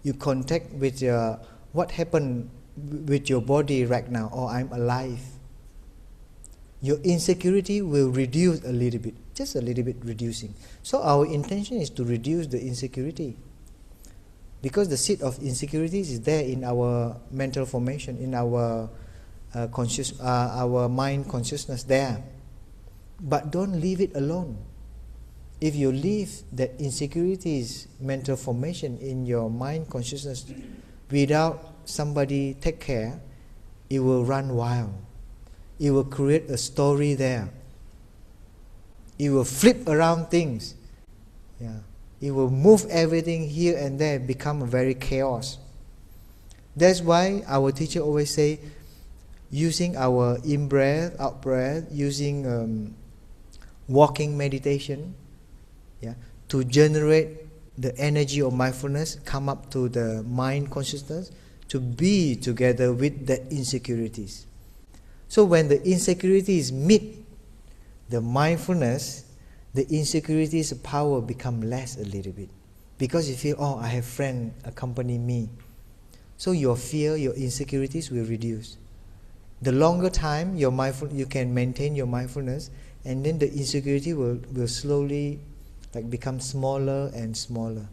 You contact with what happened with your body right now. Oh, I'm alive. Your insecurity will reduce a little bit, just a little bit reducing. So our intention is to reduce the insecurity, because the seed of insecurities is there in our mental formation, in our our mind consciousness there. But don't leave it alone. If you leave that insecurities mental formation in your mind consciousness without somebody take care, it will run wild. It will create a story there. It will flip around things. Yeah. It will move everything here and there, become a very chaos. That's why our teacher always say, using our in-breath, out-breath, using walking meditation, to generate the energy of mindfulness, come up to the mind consciousness, to be together with the insecurities. So when the insecurities meet the mindfulness, the insecurities power become less a little bit, because you feel, oh, I have friend accompany me. So your fear, your insecurities will reduce. The longer time you can maintain your mindfulness, and then the insecurity will slowly become smaller and smaller.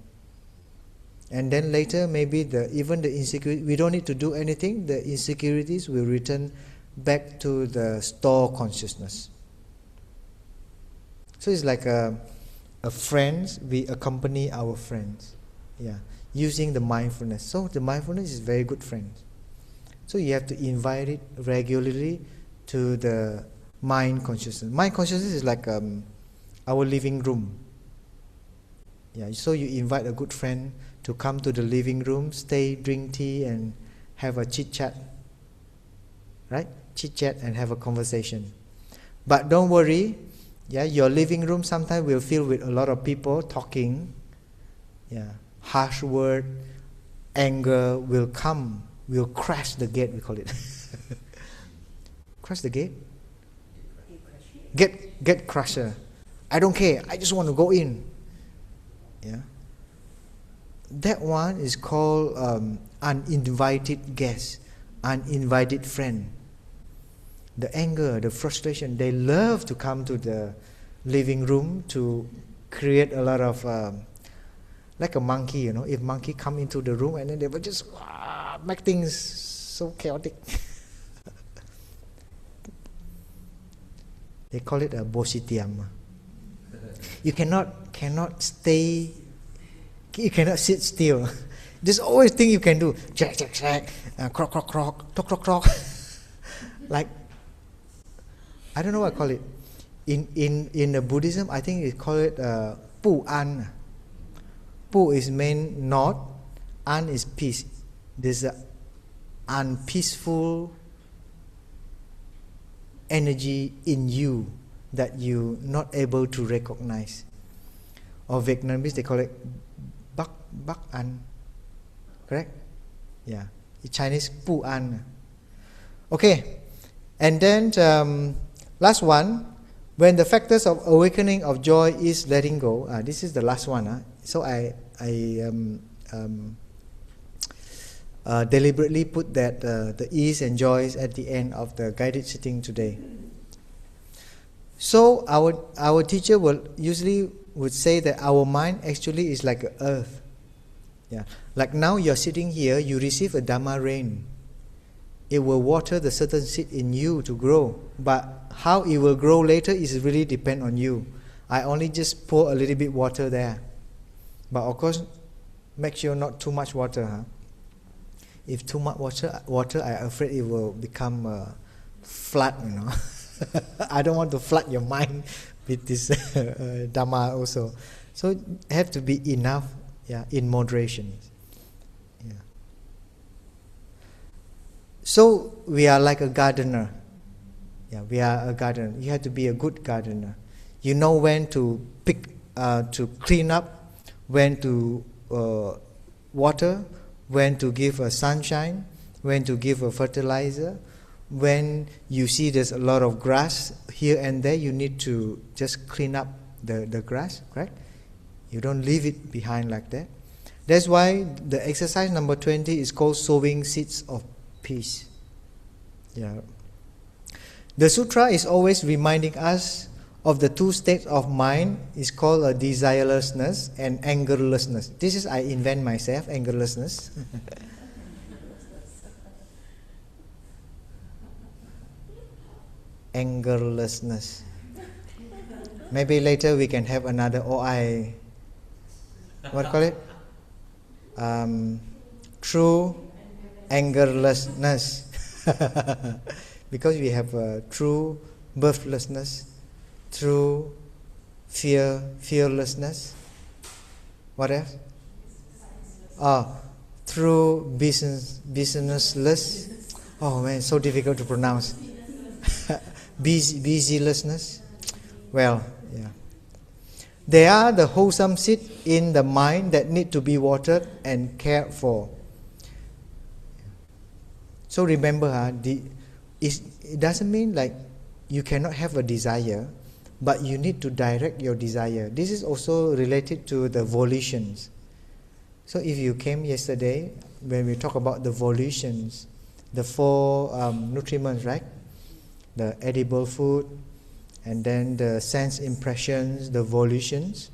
And then later, maybe even the insecurity, we don't need to do anything, the insecurities will return back to the store consciousness. So it's like a friends, we accompany our friends, using the mindfulness. So the mindfulness is very good friend. So you have to invite it regularly to the mind consciousness. Mind consciousness is like our living room. So you invite a good friend to come to the living room, stay, drink tea, and have a chit-chat. Right? Chit-chat and have a conversation. But don't worry, your living room sometimes will fill with a lot of people talking. Harsh word, anger will come, will crash the gate, we call it. Crash the gate? Get crusher. I don't care, I just want to go in. That one is called uninvited guest, uninvited friend. The anger, the frustration, they love to come to the living room to create a lot of, like a monkey, if monkey come into the room and then they will just make things so chaotic. They call it a bositiam. You cannot stay, you cannot sit still. There's always thing you can do. Jack, crock, crock, crock, tock, crock, crock. Like, I don't know what I call it. In the Buddhism, I think they call it pu an. Pu is mean north, An is peace. There's an unpeaceful energy in you that you not able to recognize. Or Vietnamese they call it Bắc An. Correct? Yeah. In Chinese, Pu An. Okay. And then last one, when the factors of awakening of joy is letting go. This is the last one. So I deliberately put that the ease and joys at the end of the guided sitting today. So our teacher would say that our mind actually is like a earth. Yeah. Like now you're sitting here, you receive a Dhamma rain. It will water the certain seed in you to grow. But how it will grow later is really depend on you. I only just pour a little bit water there. But of course, make sure not too much water. If too much water, I'm afraid it will become flood, I don't want to flood your mind with this Dhamma also. So it have to be enough, in moderation. Yeah. So we are like a gardener. Yeah, we are a gardener. You have to be a good gardener. You know when to to clean up, when to water, when to give a sunshine, when to give a fertilizer. When you see there's a lot of grass here and there, you need to just clean up the grass, right? You don't leave it behind like that. That's why the exercise number 20 is called sowing seeds of peace. Yeah. The sutra is always reminding us of the two states of mind. It's called a desirelessness and angerlessness. This is I invent myself, angerlessness. Angerlessness. Maybe later we can have another OI. What call it? True angerlessness. Because we have true birthlessness, true fearlessness. What else? True businessless. Oh man, so difficult to pronounce. Busylessness. Well, yeah. They are the wholesome seed in the mind that need to be watered and cared for. So remember, it doesn't mean like you cannot have a desire, but you need to direct your desire. This is also related to the volitions. So if you came yesterday, when we talk about the volitions, the four nutriments, right? The edible food, and then the sense impressions, the volitions,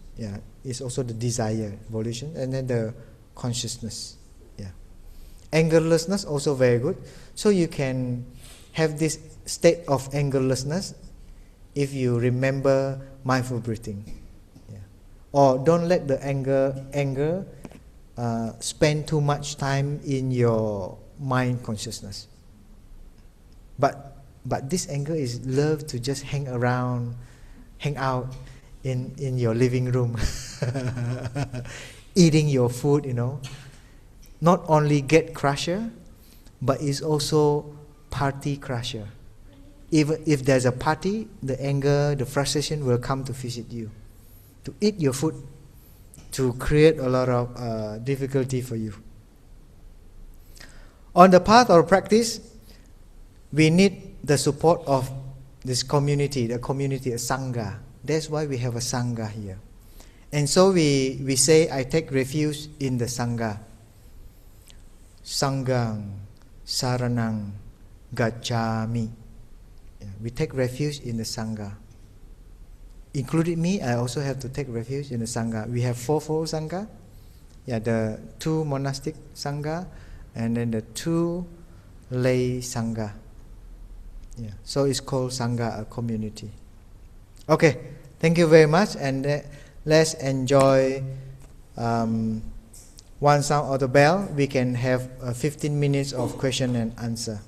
is also the desire, volition, and then the consciousness. Angerlessness also very good. So you can have this state of angerlessness if you remember mindful breathing. Or don't let the anger spend too much time in your mind consciousness. But this anger is love to just hang out in your living room, eating your food, Not only get crusher, but is also party crusher. Even if there's a party, the anger, the frustration will come to visit you, to eat your food, to create a lot of difficulty for you. On the path of practice, we need the support of this community, a sangha. That's why we have a sangha here. And so we say, I take refuge in the sangha. Sanghang saranang gacchami. We take refuge in the sangha. Including me, I also have to take refuge in the sangha. We have fourfold sangha. The 2 monastic sangha, and then the 2 lay sangha. So it's called sangha, a community. Okay, thank you very much, and let's enjoy one sound of the bell. We can have 15 minutes of question and answer.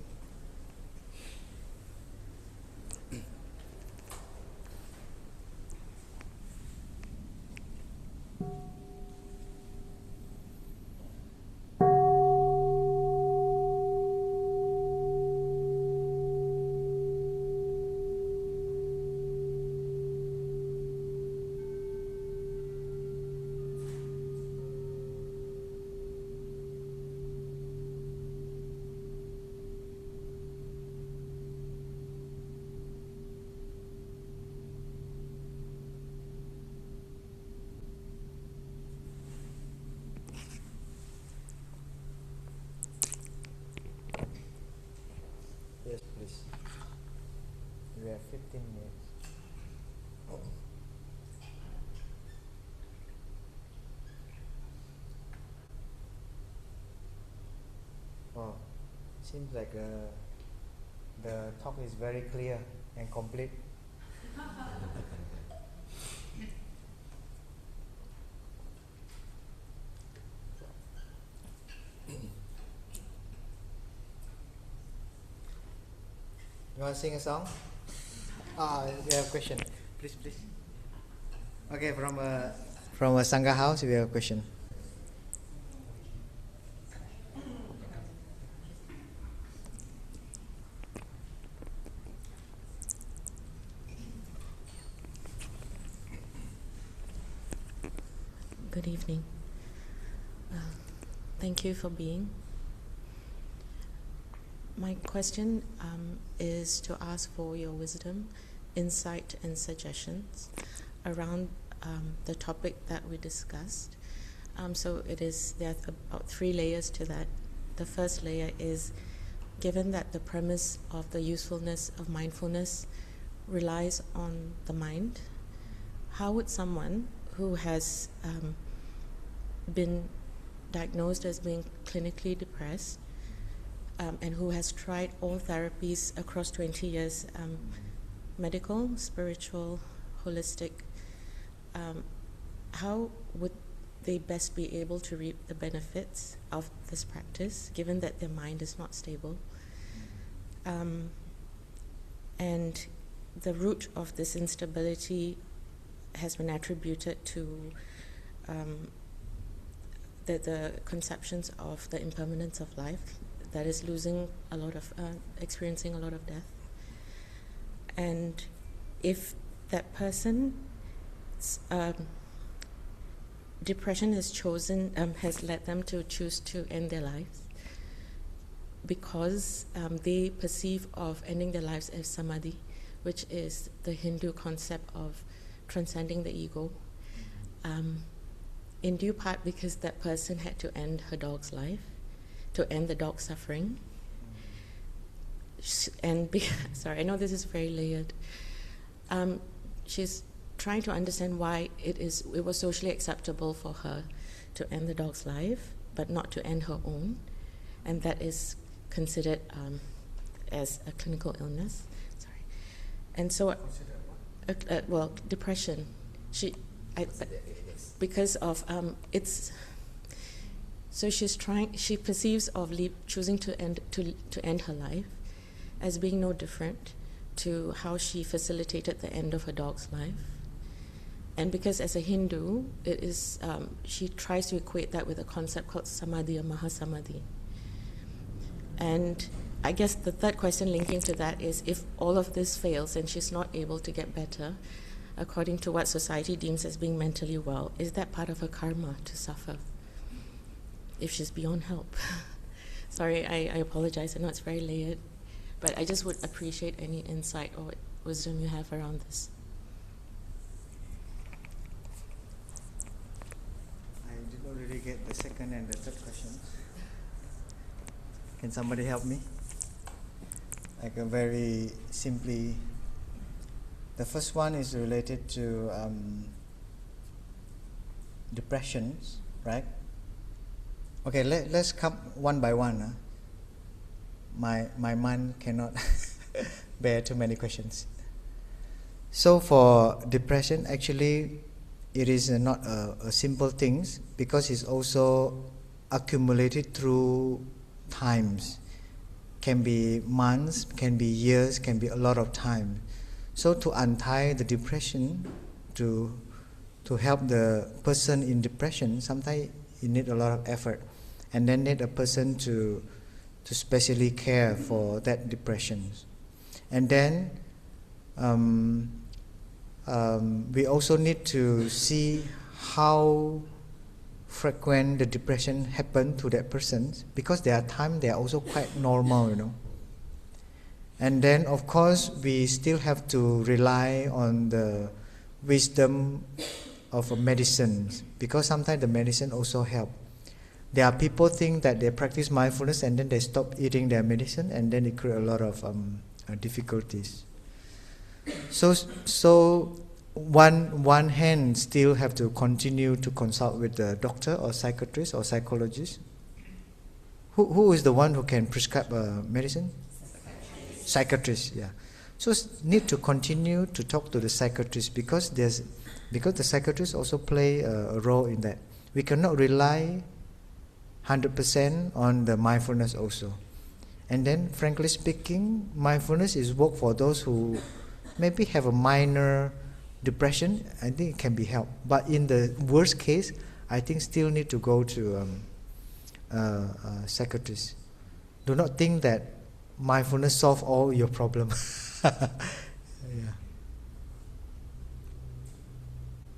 15 minutes. Oh, seems like the talk is very clear and complete. You want to sing a song? We have a question. Please. Okay, from a Sangha house, we have a question.
Good evening. Thank you for being. My question is to ask for your wisdom, insight, and suggestions around the topic that we discussed. So there are about 3 layers to that. The first layer is, given that the premise of the usefulness of mindfulness relies on the mind, how would someone who has been diagnosed as being clinically depressed and who has tried all therapies across 20 years, medical, spiritual, holistic, how would they best be able to reap the benefits of this practice, given that their mind is not stable? And the root of this instability has been attributed to the conceptions of the impermanence of life, that is experiencing a lot of death. And if that person depression has led them to choose to end their lives because they perceive of ending their lives as samadhi, which is the Hindu concept of transcending the ego, in due part because that person had to end her dog's life, to end the dog's suffering. Sorry, I know this is very layered. She's trying to understand why it was socially acceptable for her to end the dog's life, but not to end her own, and that is considered as a clinical illness. Sorry, and so, depression. Because of it's. So she perceives of choosing to end her life as being no different to how she facilitated the end of her dog's life. And because as a Hindu, it is she tries to equate that with a concept called samadhi or mahasamadhi. And I guess the third question linking to that is, if all of this fails and she's not able to get better, according to what society deems as being mentally well, is that part of her karma to suffer if she's beyond help? Sorry, I apologize. I know it's very layered, but I just would appreciate any insight or wisdom you have around this.
I did not really get the second and the third question. Can somebody help me? Like a very simply. The first one is related to depressions, right? Okay, let's come one by one. My mind cannot bear too many questions. So for depression, actually, it is not a simple thing, because it's also accumulated through times. Can be months, can be years, can be a lot of time. So to untie the depression, to help the person in depression, sometimes you need a lot of effort, and then need a person to specially care for that depression. And then we also need to see how frequent the depression happen to that person, because there are times they are also quite normal, And then, of course, we still have to rely on the wisdom of medicines, because sometimes the medicine also help. There are people think that they practice mindfulness and then they stop eating their medicine, and then it creates a lot of difficulties. So one hand still have to continue to consult with the doctor or psychiatrist or psychologist. Who is the one who can prescribe medicine? Psychiatrist, yeah. So need to continue to talk to the psychiatrist because the psychiatrist also play a role in that. We cannot rely 100% on the mindfulness also. And then, frankly speaking, mindfulness is work for those who maybe have a minor depression. I think it can be helped. But in the worst case, I think still need to go to psychiatrist. Do not think that mindfulness solve all your problems. Yeah.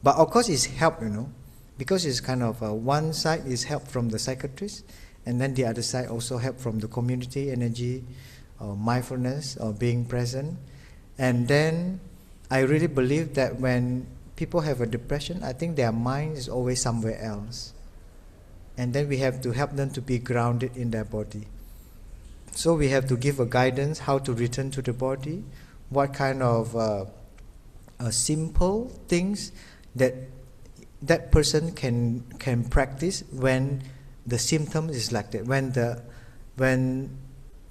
But of course, it's help, because it's kind of one side is help from the psychiatrist, and then the other side also help from the community energy, or mindfulness, or being present. And then I really believe that when people have a depression, I think their mind is always somewhere else. And then we have to help them to be grounded in their body. So we have to give a guidance how to return to the body, what kind of simple things that person can practice when the symptom is like that, when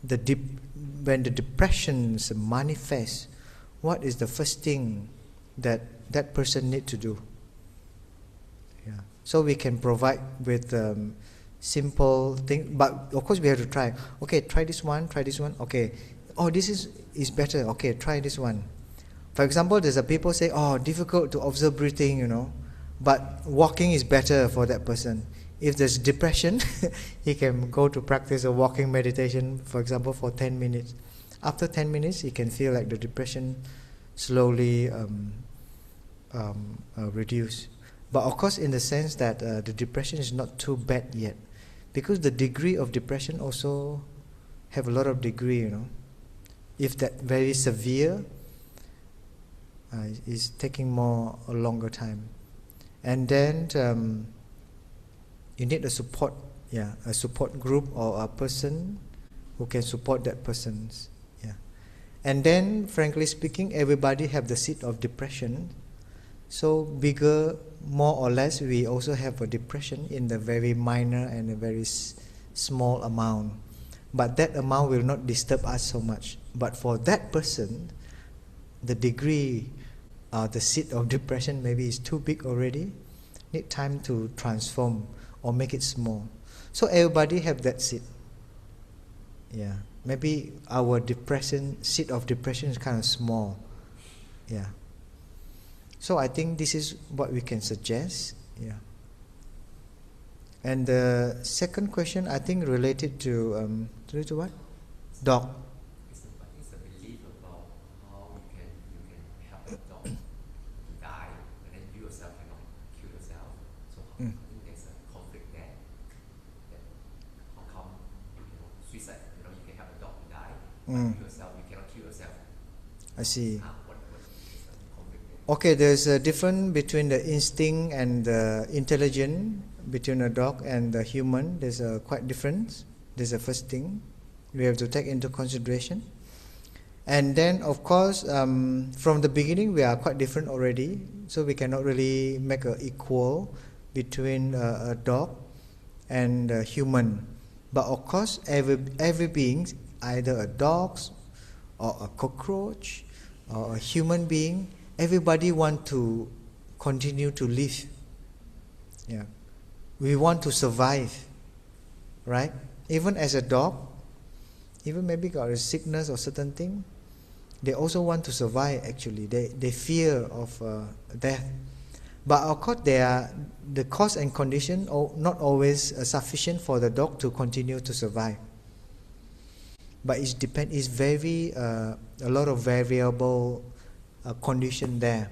the depressions manifest. What is the first thing that person need to do? Yeah. So we can provide with simple thing, but of course we have to try. Okay, try this one. Okay, oh, this is better. Okay, try this one. For example, there's a people say, oh, difficult to observe breathing, but walking is better for that person. If there's depression, he can go to practice a walking meditation, for example, for 10 minutes. After 10 minutes, he can feel like the depression slowly reduce. But of course, in the sense that the depression is not too bad yet, because the degree of depression also have a lot of degree. If that very severe, is taking a longer time, and then you need a support group or a person who can support that person's. And then, frankly speaking, everybody have the seed of depression. So bigger, more or less, we also have a depression in the very minor and a very small amount. But that amount will not disturb us so much. But for that person, the degree, the seed of depression maybe is too big already. Need time to transform or make it small. So everybody have that seed. Yeah. Maybe our seed of depression is kind of small. Yeah. So I think this is what we can suggest. Yeah. And the second question, I think, related to what? Dog.
It's a belief about how you can help a dog to die, and then you yourself cannot kill yourself. So I think there's a conflict there. That how come suicide? You can help a dog to die, but you yourself you cannot kill yourself.
I see.
What is the conflict there?
Okay, there's a difference between the instinct and the intelligence between a dog and the human. There's a quite difference. There's the first thing we have to take into consideration. And then, of course, from the beginning, we are quite different already. So we cannot really make an equal between a dog and a human. But of course, every being, either a dog or a cockroach or a human being, everybody want to continue to live. Yeah, we want to survive, right? Even as a dog, even maybe got a sickness or certain thing, they also want to survive. Actually, they fear of death. But of course, the cause and condition not always sufficient for the dog to continue to survive. But it's very a lot of variable condition there.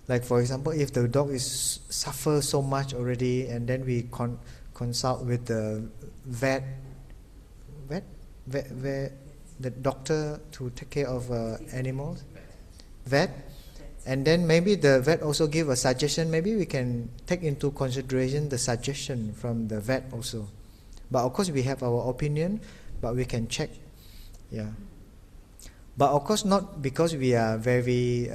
Like for example, if the dog is suffer so much already, and then we consult with the vet, the doctor to take care of animals, vet, and then maybe the vet also give a suggestion. Maybe we can take into consideration the suggestion from the vet also. But of course, we have our opinion, but we can check. Yeah. But of course not because we are very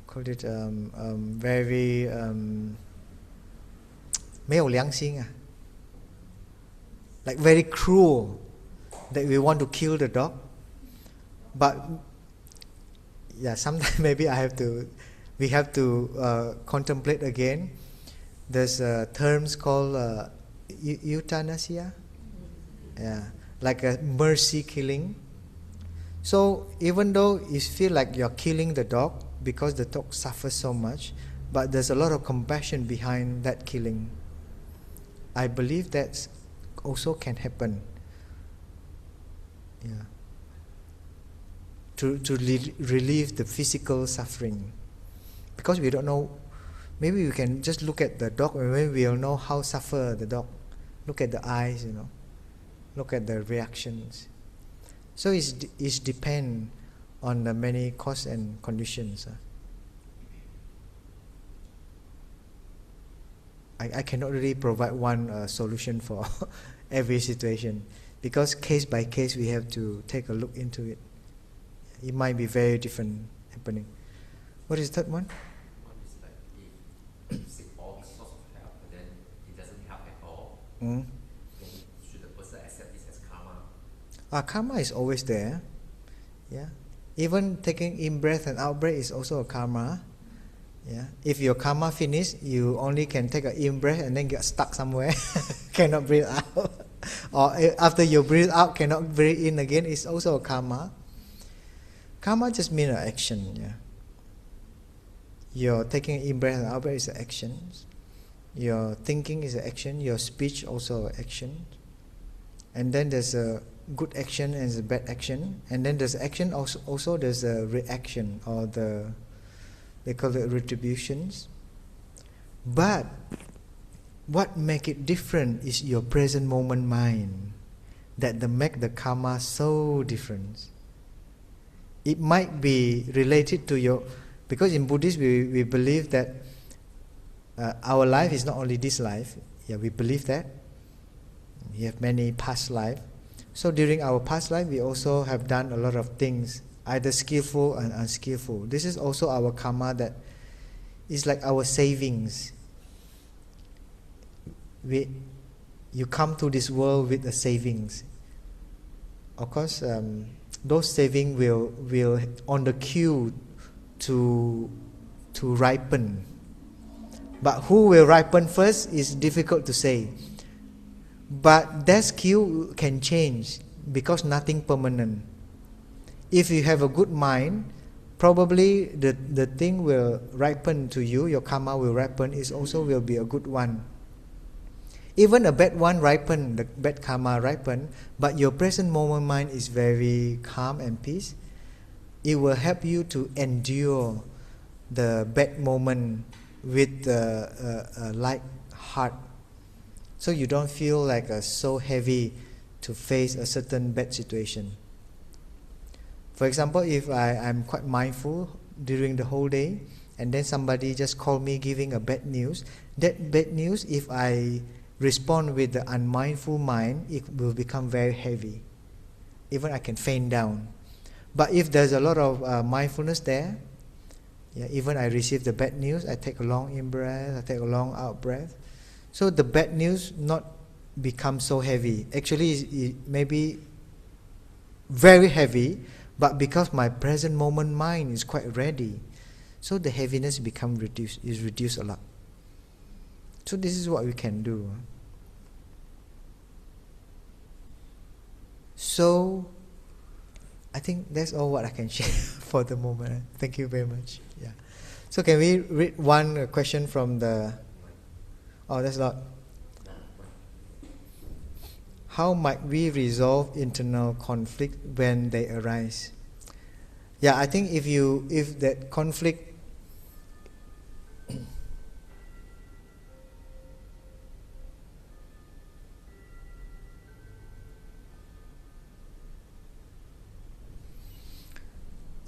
called it very 没有良心 like very cruel that we want to kill the dog. But yeah, sometimes maybe we have to contemplate again. There's terms called euthanasia, yeah, like a mercy killing. So even though you feel like you're killing the dog because the dog suffers so much, but there's a lot of compassion behind that killing. I believe that also can happen. Yeah. To relieve the physical suffering, because we don't know. Maybe we can just look at the dog, and maybe we'll know how suffer the dog. Look at the eyes, look at the reactions. So it's depend on the many causes and conditions. I cannot really provide one solution for every situation, because case by case we have to take a look into it. It might be very different happening. What is that one?
One is like if you seek all sorts of help, but then it doesn't help at all,
Mm.
then should the person accept this as karma?
Karma is always there. Yeah. Even taking in breath and out breath is also a karma. Yeah. If your karma finish, you only can take an in breath and then get stuck somewhere, cannot breathe out. Or after you breathe out, cannot breathe in again, it's also a karma. Karma just means an action. Yeah. Your taking in breath and out breath is an action. Your thinking is an action. Your speech also an action. And then there's a good action and a bad action. And then there's action also there's a reaction, or they call it retributions. But what make it different is your present moment mind, that make the karma so different. It might be related to your, because in Buddhism we believe that our life is not only this life. Yeah, we believe that. We have many past life. So during our past life we also have done a lot of things, either skillful and unskillful. This is also our karma, that is like our savings. You come to this world with a savings. Of course, those savings will on the queue to ripen. But who will ripen first is difficult to say. But that queue can change, because nothing permanent. If you have a good mind, probably the thing will ripen to you, your karma will ripen, it also will be a good one. Even a bad one ripen, the bad karma ripen, but your present moment mind is very calm and peace. It will help you to endure the bad moment with a light heart. So you don't feel like so heavy to face a certain bad situation. For example, if I'm quite mindful during the whole day, and then somebody just called me giving a bad news, that bad news, if I respond with the unmindful mind, it will become very heavy. Even I can faint down. But if there's a lot of mindfulness there, yeah, even I receive the bad news, I take a long in breath, I take a long out breath. So the bad news not become so heavy. Actually, it may be very heavy, but because my present moment mind is quite ready, so the heaviness is reduced a lot. So this is what we can do. So I think that's all what I can share for the moment. Thank you very much. Yeah. So can we read one question from the... Oh, that's a lot. How might we resolve internal conflict when they arise? Yeah, I think if that conflict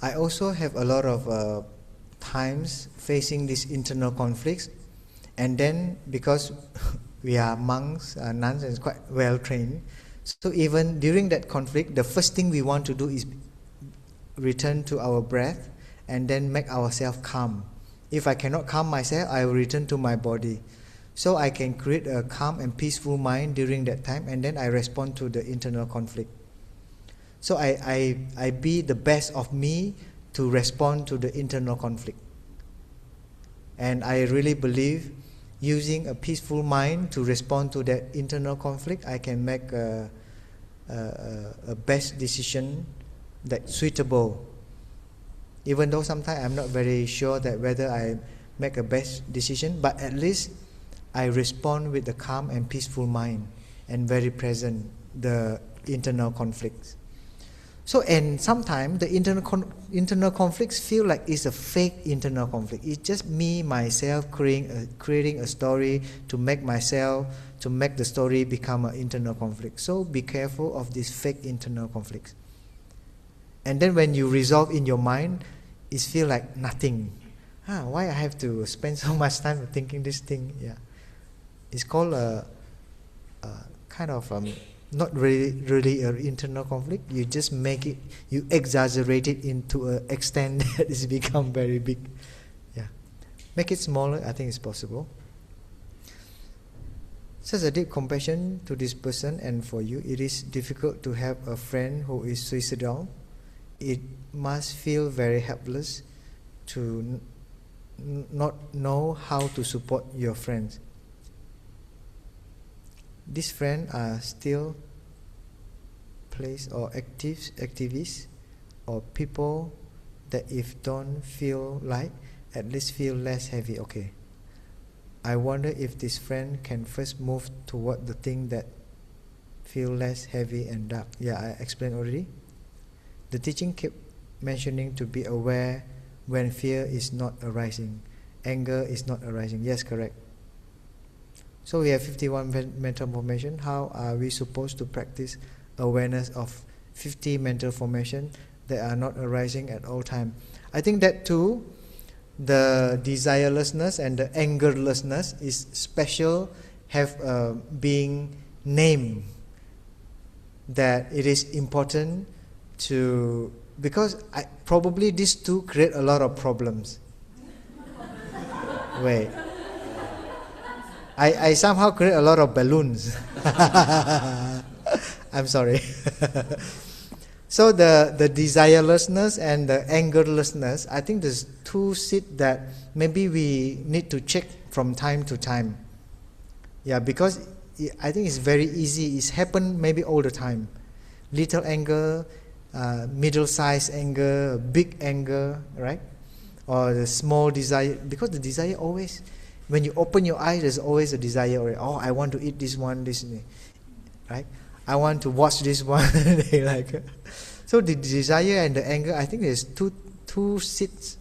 I also have a lot of times facing these internal conflicts, and then because we are monks, nuns, and quite well trained, So even during that conflict, the first thing we want to do is return to our breath and then make ourselves calm. If I cannot calm myself, I will return to my body. So I can create a calm and peaceful mind during that time, and then I respond to the internal conflict. So I be the best of me to respond to the internal conflict. And I really believe using a peaceful mind to respond to that internal conflict, I can make a best decision that's suitable. Even though sometimes I'm not very sure that whether I make a best decision, but at least I respond with a calm and peaceful mind and very present the internal conflicts. So, and sometimes the internal conflicts feel like it's a fake internal conflict. It's just me, myself, creating a story to make the story become an internal conflict. So be careful of these fake internal conflicts. And then when you resolve in your mind, it feels like nothing. Why I have to spend so much time thinking this thing? Yeah, it's called a kind of not really an internal conflict. You just make it, you exaggerate it into an extent that it's become very big. Yeah, make it smaller. I think it's possible. Such a deep compassion to this person and for you. It is difficult to have a friend who is suicidal. It must feel very helpless to not know how to support your friends. These friends are still place or activists or people that if don't feel like, at least feel less heavy. Okay. I wonder if this friend can first move toward the thing that feel less heavy and dark. Yeah, I explained already. The teaching kept mentioning to be aware when fear is not arising, anger is not arising. Yes, correct. So we have 51 mental formation. How are we supposed to practice awareness of 50 mental formation that are not arising at all time? I think that too, the desirelessness and the angerlessness is special, have being named, that it is important to, because probably these two create a lot of problems. Wait. I somehow create a lot of balloons. I'm sorry. So the desirelessness and the angerlessness, I think there's two seeds that maybe we need to check from time to time. Yeah, because I think it's very easy. It's happened maybe all the time. Little anger, middle-sized anger, big anger, right? Or the small desire, because the desire always, when you open your eyes, there's always a desire. Oh, I want to eat this one, this, right? I want to watch this one. Like, so the desire and the anger, I think there's two seeds,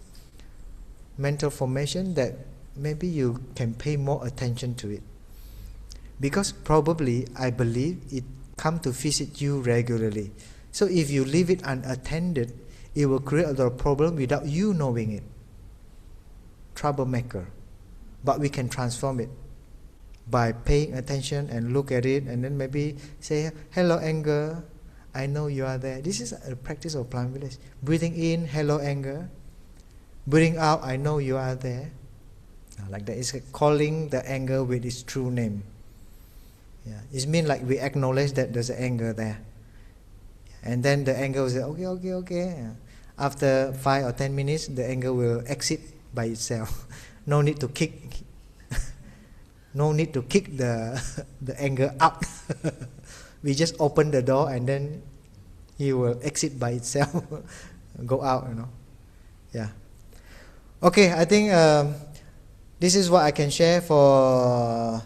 mental formation, that maybe you can pay more attention to it. Because probably, I believe, it come to visit you regularly. So if you leave it unattended, it will create a lot of problem without you knowing it. Troublemaker. But we can transform it by paying attention and look at it, and then maybe say, hello anger, I know you are there. This is a practice of Plant Village. Breathing in, hello anger. Breathing out, I know you are there. Like that. It's calling the anger with its true name. Yeah, it means like we acknowledge that there's an anger there. And then the anger will say, okay. After 5 or 10 minutes, the anger will exit by itself. No need to kick. No need to kick the anger out. We just open the door and then he will exit by itself, go out, Yeah. Okay, I think this is what I can share for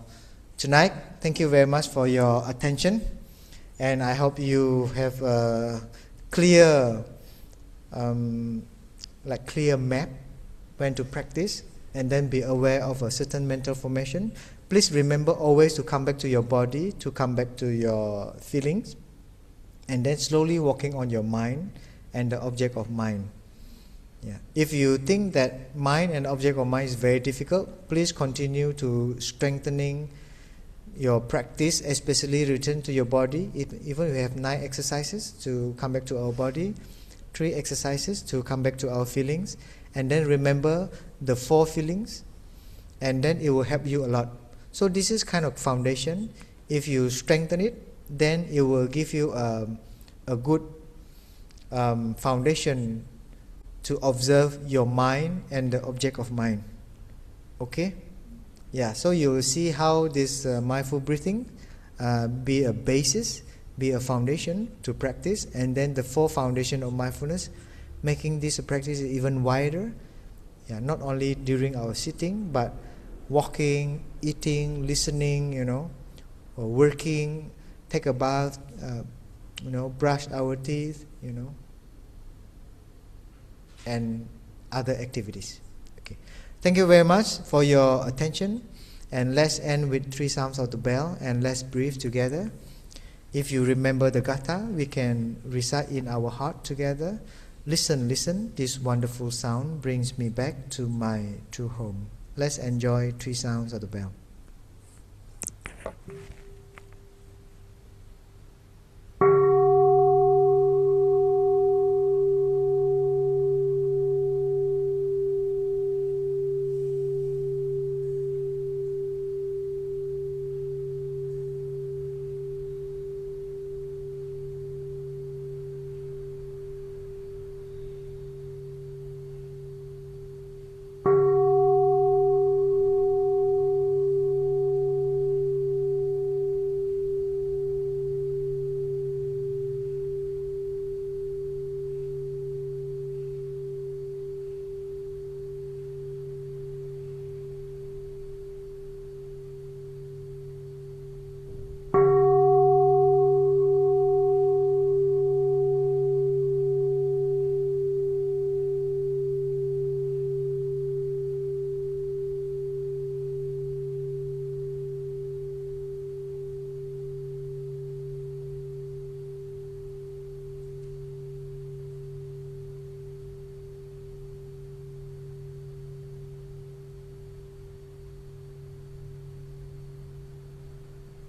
tonight. Thank you very much for your attention, and I hope you have a clear map when to practice, and then be aware of a certain mental formation. Please remember always to come back to your body, to come back to your feelings, and then slowly walking on your mind and the object of mind. Yeah. If you think that mind and object of mind is very difficult, please continue to strengthening your practice, especially return to your body. Even we have 9 exercises to come back to our body, 3 exercises to come back to our feelings, and then remember the 4 feelings, and then it will help you a lot. So this is kind of foundation. If you strengthen it, then it will give you a good foundation to observe your mind and the object of mind. Okay? Yeah, so you will see how this mindful breathing be a basis, be a foundation to practice, and then the 4 foundation of mindfulness, making this practice even wider. Yeah, not only during our sitting, but walking, eating, listening, or working, take a bath, brush our teeth, and other activities. Okay. Thank you very much for your attention, and let's end with 3 sounds of the bell, and let's breathe together. If you remember the gatha, we can recite in our heart together. Listen, listen, this wonderful sound brings me back to my true home. Let's enjoy 3 sounds of the bell.